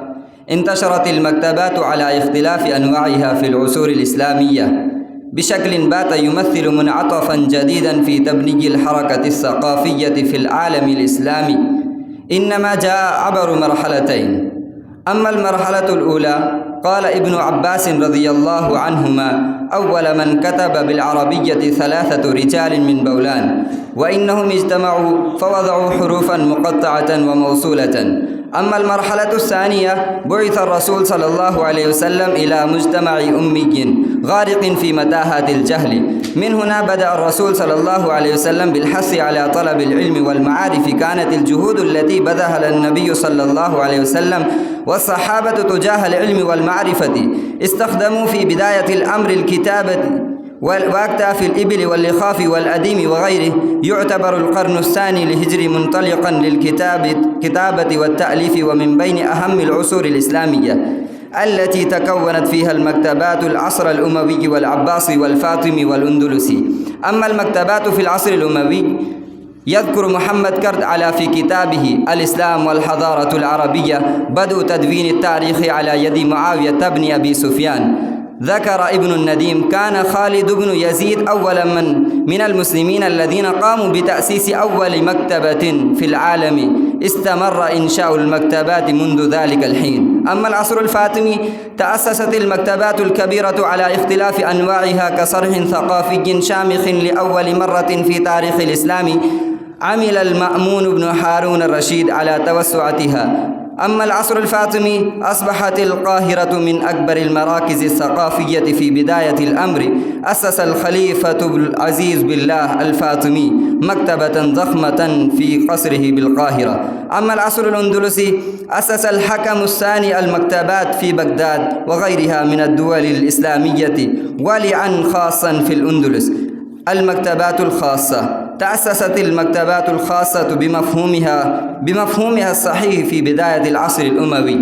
انتشرت المكتبات على اختلاف أنواعها في العصور الإسلامية بشكل بات يمثل منعطفا جديدا في تبني الحركة الثقافية في العالم الإسلامي، إنما جاء عبر مرحلتين. أما المرحلة الأولى، قال ابن عباس رضي الله عنهما: أول من كتب بالعربية 3 رجال من بولان، وإنهم اجتمعوا فوضعوا حروفا مقطعة وموصولة. أما المرحلة الثانية، بعث الرسول صلى الله عليه وسلم إلى مجتمع أمي غارق في متاهات الجهل. من هنا بدأ الرسول صلى الله عليه وسلم بالحث على طلب العلم والمعارف. كانت الجهود التي بذلها النبي صلى الله عليه وسلم والصحابة تجاه العلم والمعرفة استخدموا في بداية الأمر الكتابة وأكتاف الإبل واللخاف والأديم وغيره. يعتبر القرن الثاني الهجري منطلقا للكتابة والتأليف، ومن بين أهم العصور الإسلامية التي تكونت فيها المكتبات العصر الأموي والعباسي والفاطمي والأندلسي. أما المكتبات في العصر الأموي، يذكر محمد كرد على في كتابه الإسلام والحضارة العربية بدء تدوين التاريخ على يد معاوية بن أبي سفيان. ذكر ابن النديم: كان خالد بن يزيد أول من المسلمين الذين قاموا بتأسيس أول مكتبة في العالم. استمر إنشاء المكتبات منذ ذلك الحين. أما العصر الفاطمي، تأسست المكتبات الكبيرة على اختلاف أنواعها كصرح ثقافي شامخ لأول مرة في تاريخ الإسلام. عمل المأمون بن هارون الرشيد على توسعتها. أما العصر الفاطمي، أصبحت القاهرة من أكبر المراكز الثقافية في بداية الأمر. أسس الخليفة العزيز بالله الفاطمي مكتبة ضخمة في قصره بالقاهرة. أما العصر الأندلسي، أسس الحكم الثاني المكتبات في بغداد وغيرها من الدول الإسلامية، ولعا خاصا في الأندلس. المكتبات الخاصة، تأسست المكتبات الخاصة بمفهومها الصحيح في بداية العصر الأموي،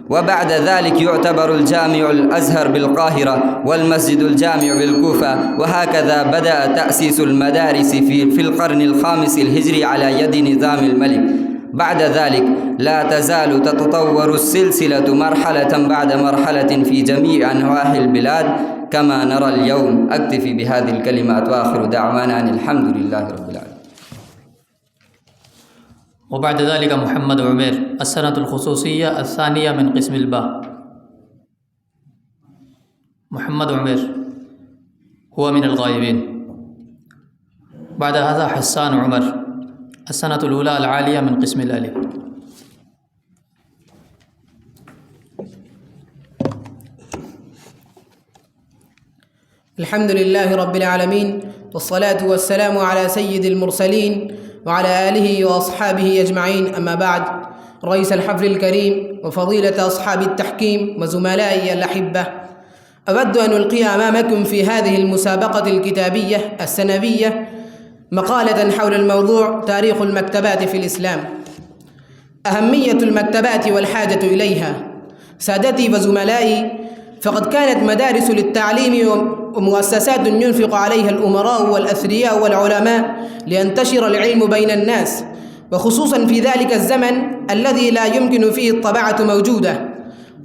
وبعد ذلك يعتبر الجامع الأزهر بالقاهرة والمسجد الجامع بالكوفة. وهكذا بدأ تأسيس المدارس في القرن الخامس الهجري على يد نظام الملك. بعد ذلك لا تزال تتطور السلسلة مرحلة بعد مرحلة في جميع أنواع البلاد، كما نرى اليوم. أكتفي بهذه الكلمات وآخر دعوانا أن الحمد لله رب العالمين. وبعد ذلك محمد عمير السنة الخصوصية الثانية من قسم الباء. محمد عمير هو من الغائبين. بعد هذا حسان عمر السنة الأولى العالية من قسم الألف. الحمد لله رب العالمين، والصلاة والسلام على سيد المرسلين وعلى آله وأصحابه أجمعين، أما بعد. رئيس الحفل الكريم وفضيلة أصحاب التحكيم وزملائي الأحبة، أود أن ألقي أمامكم في هذه المسابقة الكتابية السنوية مقالة حول الموضوع تاريخ المكتبات في الإسلام. أهمية المكتبات والحاجة إليها. سادتي وزملائي، فقد كانت مدارس للتعليم ومؤسسات ينفق عليها الأمراء والأثرياء والعلماء لينتشر العلم بين الناس، وخصوصا في ذلك الزمن الذي لا يمكن فيه الطباعة موجودة،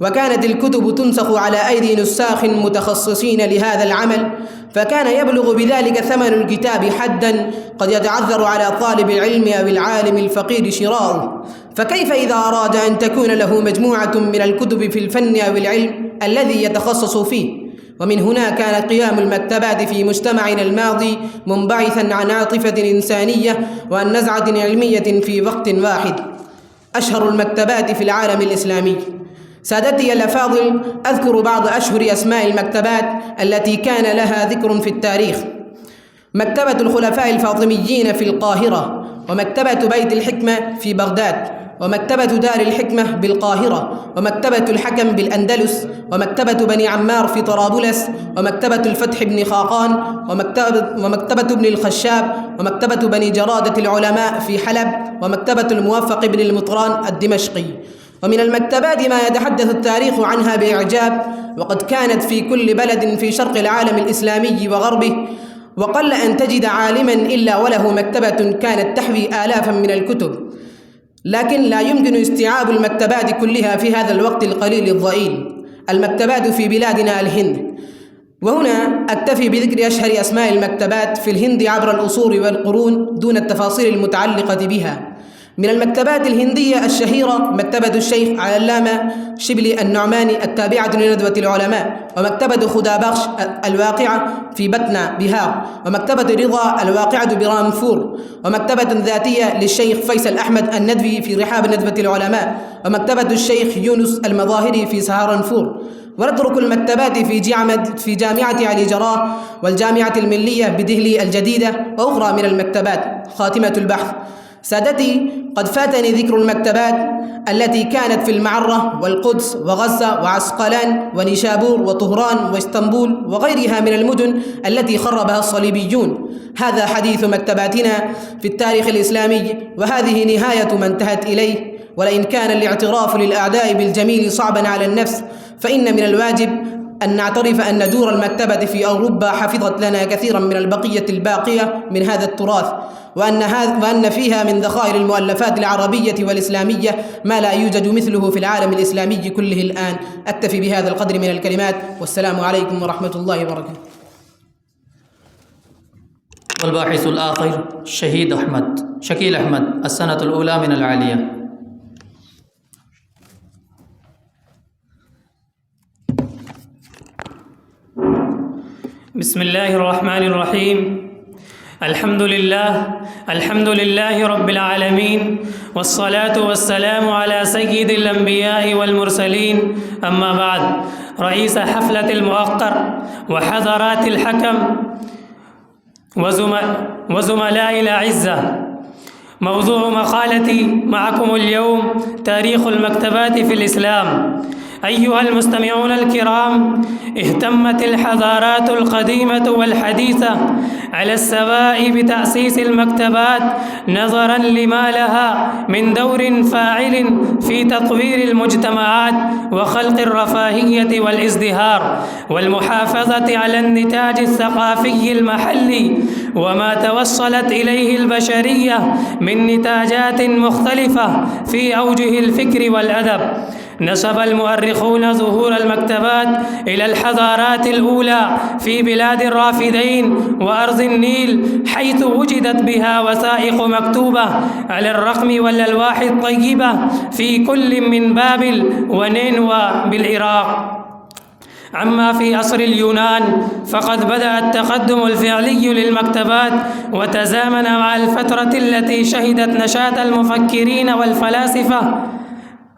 وكانت الكتب تنسخ على أيدي نساخ متخصصين لهذا العمل، فكان يبلغ بذلك ثمن الكتاب حدا قد يتعذر على طالب العلم أو العالم الفقير شراؤه، فكيف إذا أراد أن تكون له مجموعة من الكتب في الفن أو العلم الذي يتخصص فيه؟ ومن هنا كانت قيام المكتبات في مجتمعنا الماضي منبعثا عن عاطفة إنسانية وعن نزعة علمية في وقت واحد. أشهر المكتبات في العالم الإسلامي. سادتي الأفاضل، أذكر بعض أشهر أسماء المكتبات التي كان لها ذكر في التاريخ: مكتبة الخلفاء الفاطميين في القاهرة، ومكتبة بيت الحكمة في بغداد، ومكتبة دار الحكمة بالقاهرة، ومكتبة الحكم بالأندلس، ومكتبة بني عمار في طرابلس، ومكتبة الفتح بن خاقان، ومكتبة ابن الخشاب، ومكتبة بني جرادة العلماء في حلب، ومكتبة الموفق بن المطران الدمشقي. ومن المكتبات ما يتحدث التاريخ عنها بإعجاب، وقد كانت في كل بلد في شرق العالم الإسلامي وغربه، وقل أن تجد عالما إلا وله مكتبة كانت تحوي آلافا من الكتب، لكن لا يمكن استيعاب المكتبات كلها في هذا الوقت القليل الضئيل. المكتبات في بلادنا الهند، وهنا أكتفي بذكر أشهر أسماء المكتبات في الهند عبر العصور والقرون دون التفاصيل المتعلقة بها. من المكتبات الهندية الشهيرة مكتبة الشيخ العلامة شبلي النعماني التابعة لندوة العلماء، ومكتبة خدابخش الواقعة في بتنا بهار، ومكتبة رضا الواقعة برامفور، ومكتبة ذاتية للشيخ فيصل أحمد الندوي في رحاب ندوة العلماء، ومكتبة الشيخ يونس المظاهري في سهارنفور. ونترك المكتبات في جامعة علي جراح والجامعة الملية بدهلي الجديدة وأخرى من المكتبات. خاتمة البحث. سادتي، قد فاتني ذكر المكتبات التي كانت في المعرة والقدس وغزة وعسقلان ونيشابور وطهران واسطنبول وغيرها من المدن التي خربها الصليبيون. هذا حديث مكتباتنا في التاريخ الإسلامي، وهذه نهاية ما انتهت إليه. ولئن كان الاعتراف للأعداء بالجميل صعبا على النفس، فإن من الواجب أن نعترف أن دور المكتبة في أوروبا حفظت لنا كثيرا من البقية الباقية من هذا التراث، وأن فيها من ذخائر المؤلفات العربية والإسلامية ما لا يوجد مثله في العالم الإسلامي كله الآن. أكتفي بهذا القدر من الكلمات، والسلام عليكم ورحمة الله وبركاته. والباحث الآخر شهيد أحمد شكيل أحمد السنة الأولى من العالية. بسم الله الرحمن الرحيم. الحمد لله رب العالمين، والصلاة والسلام على سيد الأنبياء والمرسلين، أما بعد. رئيس حفلة المؤقر وحضرات الحكم وزملاء الأعزة، موضوع مقالتي معكم اليوم تاريخ المكتبات في الإسلام. أيها المستمعون الكرام، اهتمت الحضارات القديمة والحديثة على السواء بتأسيس المكتبات نظرا لما لها من دور فاعل في تطوير المجتمعات وخلق الرفاهية والازدهار والمحافظة على النتاج الثقافي المحلي وما توصلت إليه البشرية من نتاجات مختلفة في أوجه الفكر والأدب. نسب المؤرخون ظهور المكتبات إلى الحضارات الأولى في بلاد الرافدين وأرض النيل، حيث وجدت بها وثائق مكتوبة على الرقم والألواح الطيبة في كل من بابل ونينوى بالعراق. أما في عصر اليونان فقد بدأ التقدم الفعلي للمكتبات وتزامن مع الفترة التي شهدت نشاط المفكرين والفلاسفة.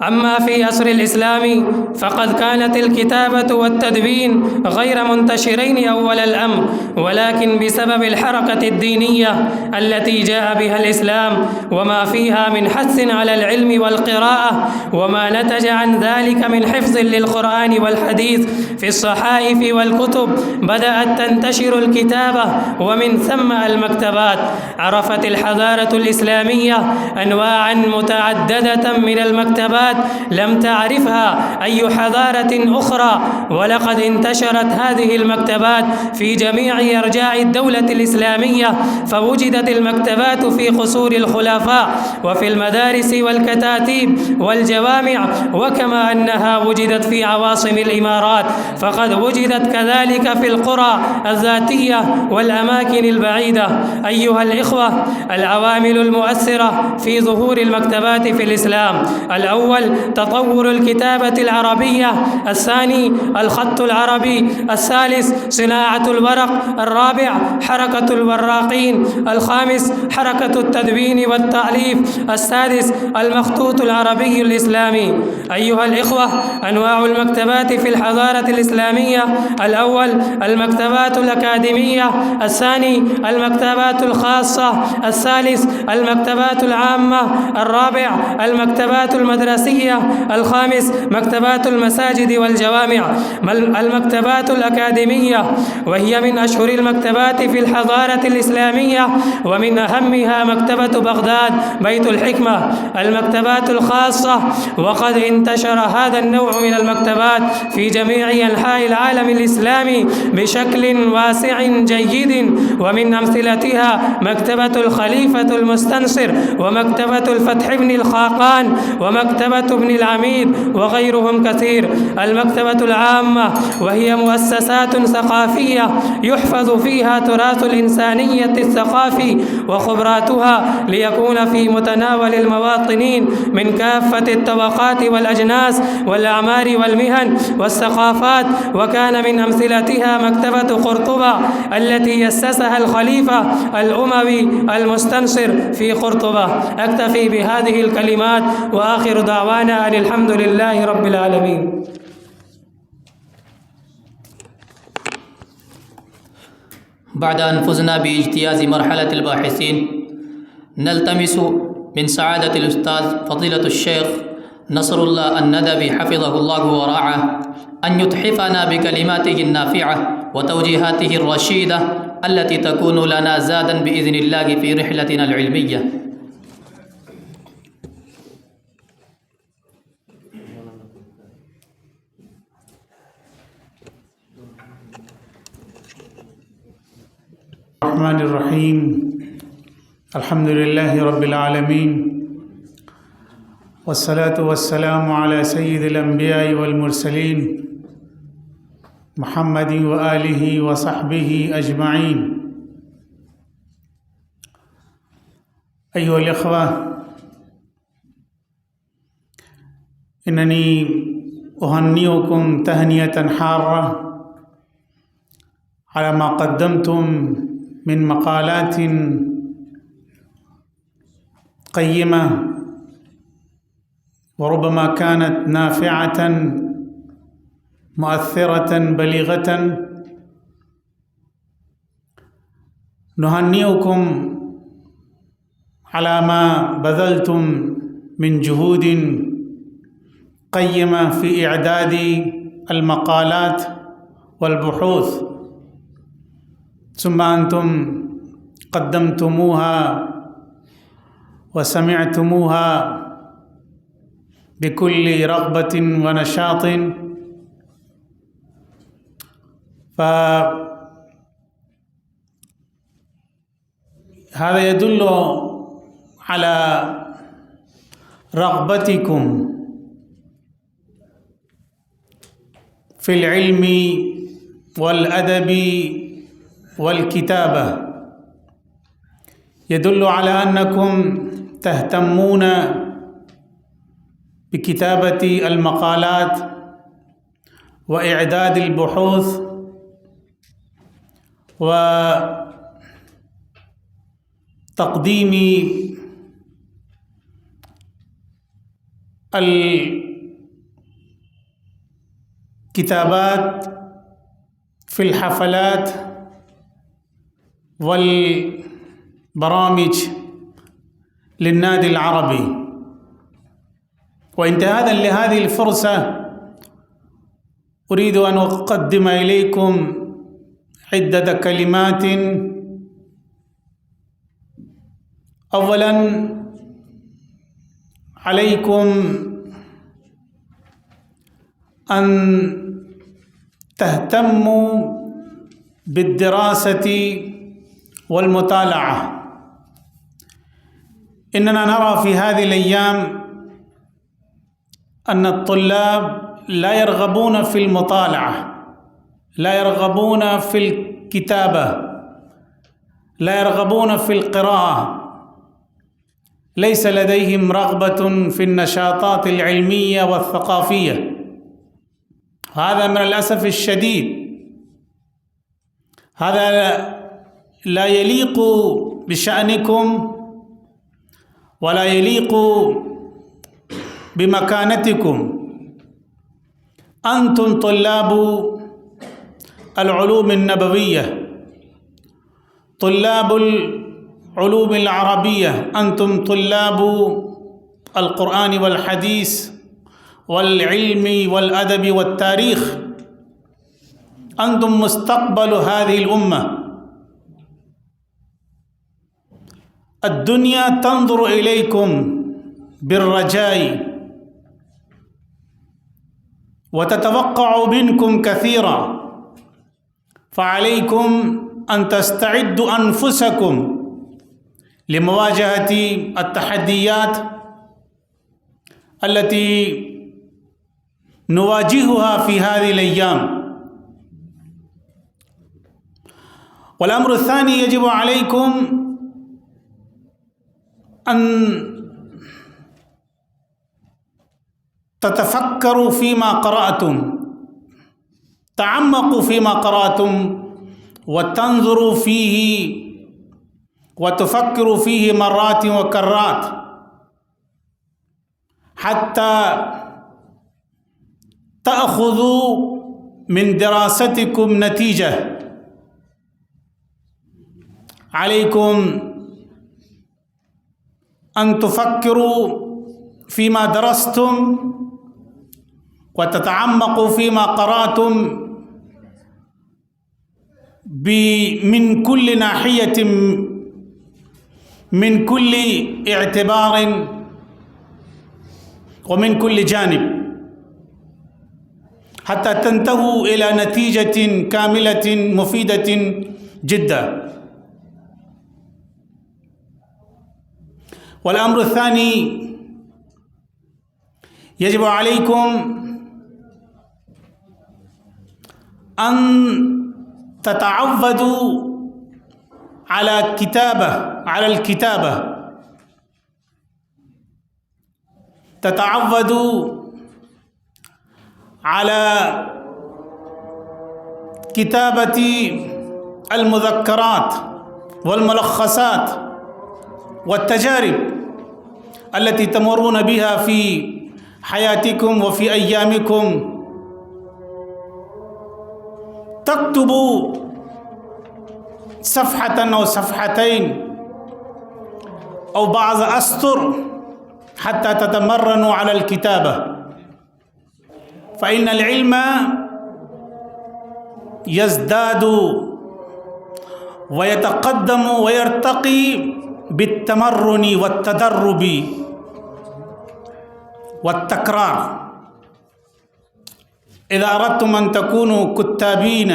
أما في عصر الإسلام فقد كانت الكتابة والتدوين غير منتشرين أول الأمر، ولكن بسبب الحركة الدينية التي جاء بها الإسلام وما فيها من حث على العلم والقراءة وما نتج عن ذلك من حفظ للقرآن والحديث في الصحائف والكتب، بدأت تنتشر الكتابة ومن ثم المكتبات. عرفت الحضارة الإسلامية أنواعا متعددة من المكتبات لم تعرفها أي حضارة أخرى، ولقد انتشرت هذه المكتبات في جميع أرجاء الدولة الإسلامية، فوجدت المكتبات في قصور الخلفاء وفي المدارس والكتاتيب والجوامع، وكما أنها وجدت في عواصم الإمارات فقد وجدت كذلك في القرى الذاتية والأماكن البعيدة. أيها الإخوة، العوامل المؤثرة في ظهور المكتبات في الإسلام: الأول تطور الكتابة العربية، الثاني الخط العربي، الثالث صناعة الورق، الرابع حركة الوراقين، الخامس حركة التدوين والتأليف، السادس المخطوط العربي الإسلامي. أيها الإخوة، أنواع المكتبات في الحضارة الإسلامية: الأول المكتبات الأكاديمية، الثاني المكتبات الخاصة، الثالث المكتبات العامة، الرابع المكتبات المدرسية، الخامس مكتبات المساجد والجوامع. المكتبات الأكاديمية وهي من أشهر المكتبات في الحضارة الإسلامية، ومن أهمها مكتبة بغداد بيت الحكمة. المكتبات الخاصة، وقد انتشر هذا النوع من المكتبات في جميع أنحاء العالم الإسلامي بشكل واسع جيد، ومن أمثلتها مكتبة الخليفة المستنصر، ومكتبة الفتح بن الخاقان، ومكتبة ابن العميد، وغيرهم كثير. المكتبة العامة وهي مؤسسات ثقافية يحفظ فيها تراث الإنسانية الثقافي وخبراتها ليكون في متناول المواطنين من كافة الطبقات والأجناس والأعمار والمهن والثقافات. وكان من أمثلتها مكتبة قرطبة التي يسسها الخليفة الأموي المستنصر في قرطبة. أكتفي بهذه الكلمات وآخر دعوانا أن الحمد لله رب العالمين. بعد أن فزنا باجتياز مرحلة الباحثين، نلتمس من سعادة الأستاذ فضيلة الشيخ نصر الله الندبي حفظه الله ورعاه أن يتحفنا بكلماته النافعة وتوجيهاته الرشيدة التي تكون لنا زادا بإذن الله في رحلتنا العلمية. الرحمن الرحيم. الحمد لله رب العالمين، والصلاة والسلام على سيد الأنبياء والمرسلين محمد وآله وصحبه أجمعين. أيها الإخوة، إنني أهنئكم تهنئة حارة على ما قدمتم من مقالات قيمة، وربما كانت نافعة مؤثرة بليغة. نهنئكم على ما بذلتم من جهود قيمة في إعداد المقالات والبحوث، ثم أنتم قدمتموها وسمعتموها بكل رغبة ونشاط، فهذا يدل على رغبتكم في العلم والأدب والكتابة، يدل على أنكم تهتمون بكتابة المقالات وإعداد البحوث وتقديم الكتابات في الحفلات والبرامج للنادي العربي. وانتهاءً لهذه الفرصة أريد أن أقدم إليكم عدة كلمات. أولاً، عليكم أن تهتموا بالدراسة والمطالعة. إننا نرى في هذه الأيام أن الطلاب لا يرغبون في المطالعة، لا يرغبون في الكتابة، لا يرغبون في القراءة، ليس لديهم رغبة في النشاطات العلمية والثقافية. هذا من الأسف الشديد، هذا لا يليق بشأنكم ولا يليق بمكانتكم. أنتم طلاب العلوم النبوية، طلاب العلوم العربية، أنتم طلاب القرآن والحديث والعلم والأدب والتاريخ، أنتم مستقبل هذه الأمة. الدنيا تنظر إليكم بالرجاء وتتوقع منكم كثيرا، فعليكم أن تستعدوا أنفسكم لمواجهة التحديات التي نواجهها في هذه الأيام. والأمر الثاني، يجب عليكم أن تتفكروا فيما قرأتم، تعمقوا فيما قرأتم وتنظروا فيه وتفكروا فيه مرات وكرات حتى تأخذوا من دراستكم نتيجة. عليكم أن تفكروا فيما درستم وتتعمقوا فيما قرأتم من كل ناحية، من كل اعتبار ومن كل جانب، حتى تنتهوا إلى نتيجة كاملة مفيدة جدا. والأمر الثاني، يجب عليكم أن تتعودوا على الكتابة، تتعودوا على كتابة المذكرات والملخصات والتجارب التي تمرون بها في حياتكم وفي أيامكم. تكتبوا صفحة أو صفحتين أو بعض أسطر حتى تتمرنوا على الكتابة، فإن العلم يزداد ويتقدم ويرتقي بالتمرن والتدرب والتكرار. إذا أردتم أن تكونوا كتابين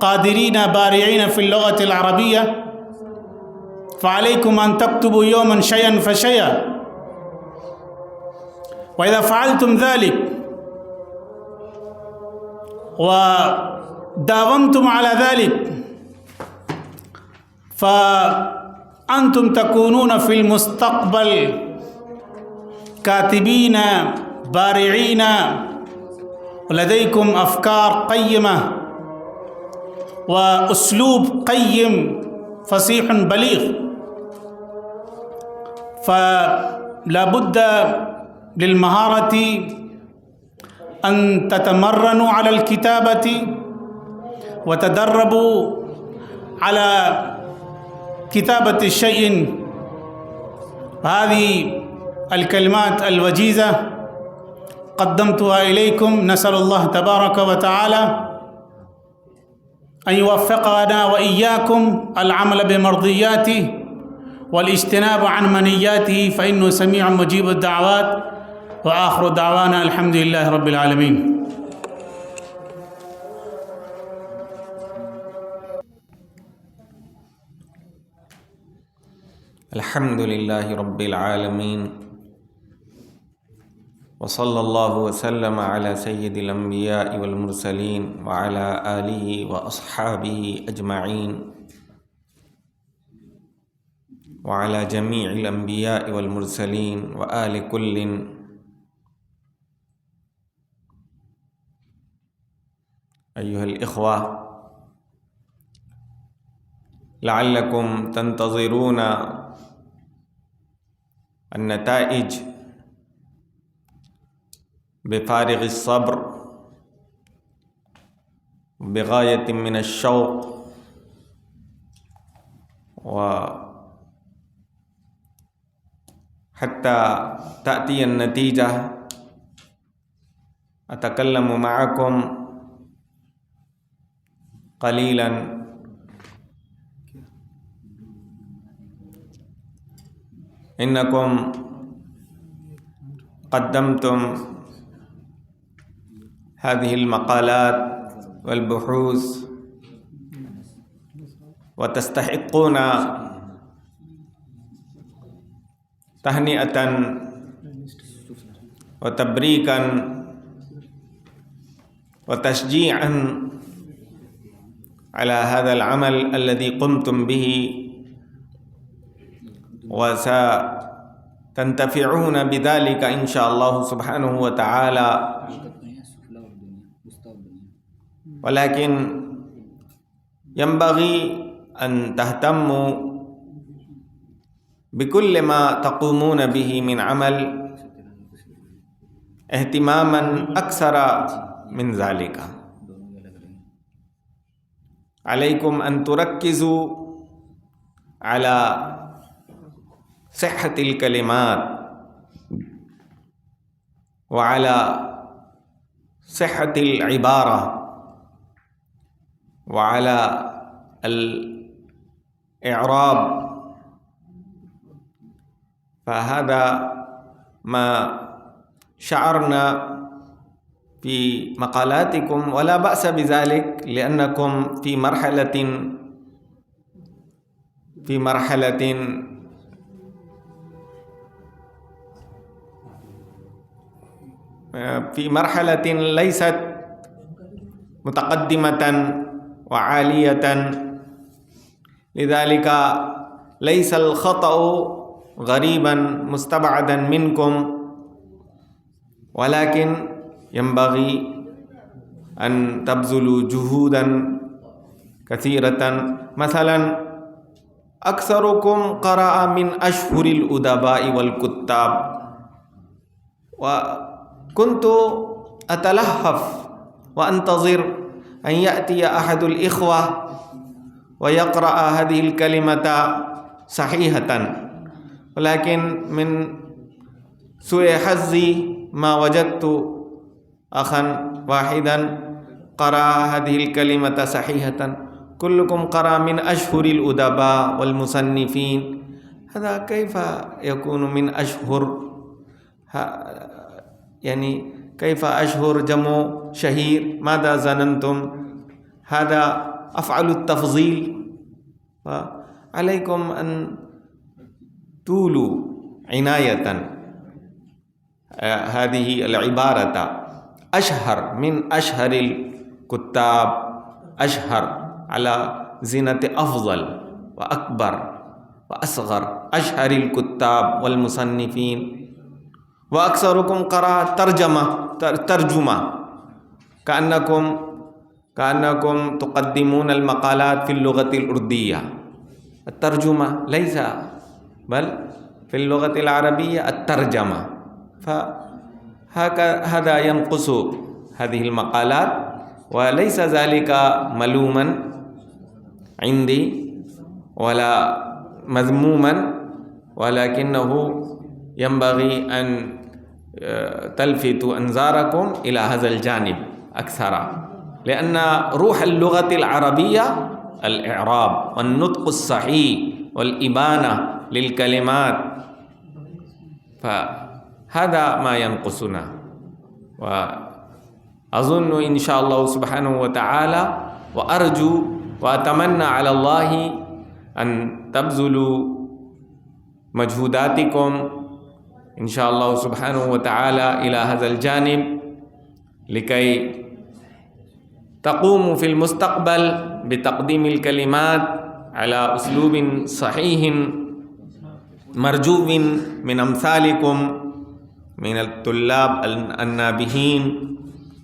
قادرين بارعين في اللغة العربية، فعليكم أن تكتبوا يوما شيئا فشيئا. وإذا فعلتم ذلك وداومتم على ذلك فأنتم تكونون في المستقبل كاتبين بارعين ولديكم أفكار قيمة وأسلوب قيم فصيح بليغ، فلا بد للمهارة أن تتمرنوا على الكتابة وتدربوا على كتابة الشيء. هذه الكلمات الوجيزة قدمتها إليكم، نسأل الله تبارك وتعالى أن يوفقنا وإياكم العمل بمرضياته والاجتناب عن منياته، فإنه سميع مجيب الدعوات. وآخر دعوانا الحمد لله رب العالمين. الحمد لله رب العالمين، وصلى الله وسلم على سيد الأنبياء والمرسلين وعلى آله وأصحابه أجمعين وعلى جميع الأنبياء والمرسلين وآل كل. أيها الإخوة، لعلكم تنتظرون النتائج بفارغ الصبر بغاية من الشوق، وحتى تأتي النتيجة أتكلم معكم قليلا إنكم قدمتم هذه المقالات والبحوث وتستحقون تهنئة وتبريكا وتشجيعا على هذا العمل الذي قمتم به، وستنتفعون بذلك إن شاء الله سبحانه وتعالى. ولكن ينبغي أن تهتموا بكل ما تقومون به من عمل اهتماما أكثر من ذلك. عليكم أن تركزوا على صحة الكلمات وعلى صحة العبارة وعلى الإعراب، فهذا ما شعرنا في مقالاتكم، ولا بأس بذلك لأنكم في مرحلة ليست متقدمة وعالية، لذلك ليس الخطأ غريبا مستبعدا منكم، ولكن ينبغي أن تبذلوا جهودا كثيرة. مثلا أكثركم قرأ من أشهر الأدباء والكتاب، وكنت أتلهف وأنتظر أن يأتي أحد الإخوة ويقرأ هذه الكلمة صحيحة، ولكن من سوء حظي ما وجدت أخا واحدا قرأ هذه الكلمة صحيحة. كلكم قرأ من أشهر الأدباء والمصنفين، هذا كيف يكون من أشهر؟ يعني كيف أشهر جمع شهير؟ ماذا ظننتم؟ هذا أفعل التفضيل. فعليكم أن تولوا عناية هذه العبارة أشهر من أشهر كتاب أشهر على زينة أفضل وأكبر وأصغر، أشهر الكتاب والمصنفين، وأكثركم قرأ ترجمة كأنكم تقدمون المقالات في اللغة الأردية. الترجمة ليس، بل في اللغة العربية الترجمة. فهذا ينقص هذه المقالات، وليس ذلك ملوما عندي ولا مذموما، ولكنه ينبغي أن تلفت أنظاركم إلى هذا الجانب أكثر، لأن روح اللغة العربية الإعراب والنطق الصحيح والإبانة للكلمات، فهذا ما ينقصنا. وأظن إن شاء الله سبحانه وتعالى، وأرجو وأتمنى على الله أن تبذلوا مجهوداتكم إن شاء الله سبحانه وتعالى إلى هذا الجانب، لكي تقوموا في المستقبل بتقديم الكلمات على أسلوب صحيح مرجو من أمثالكم من الطلاب النابهين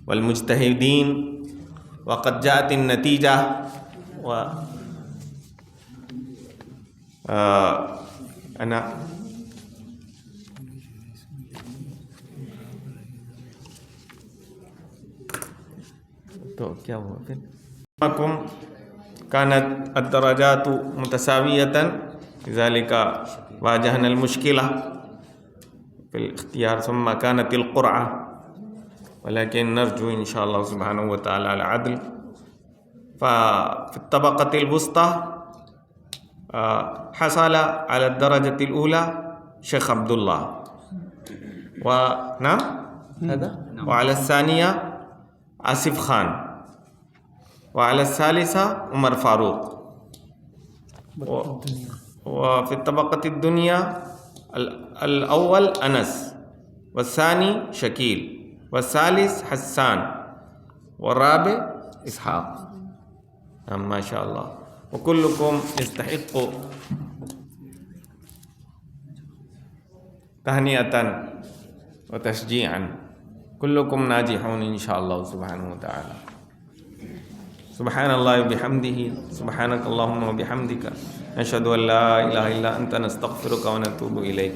والمجتهدين. وقد جاءت النتيجة، أنا كانت الدرجات متساوية، لذلك واجهنا المشكلة في الاختيار، ثم كانت القرعة، ولكن نرجو إن شاء الله سبحانه وتعالى العدل. ففي الطبقة الوسطى حصل على الدرجة الأولى شيخ عبد الله، ونعم هذا، وعلى الثانية آصف خان، وعلى الثالثة عمر فاروق، وفي الطبقة الدنيا الأول أنس، والثاني شكيل، والثالث حسان، والرابع إسحاق. ما شاء الله، وكلكم يستحق تهنئة وتشجيعا، كلكم ناجحون إن شاء الله سبحانه وتعالى. سبحان الله وبحمده، سبحانك اللهم وبحمدك، نشهد أن لا إله إلا أنت، نستغفرك ونتوب إليك.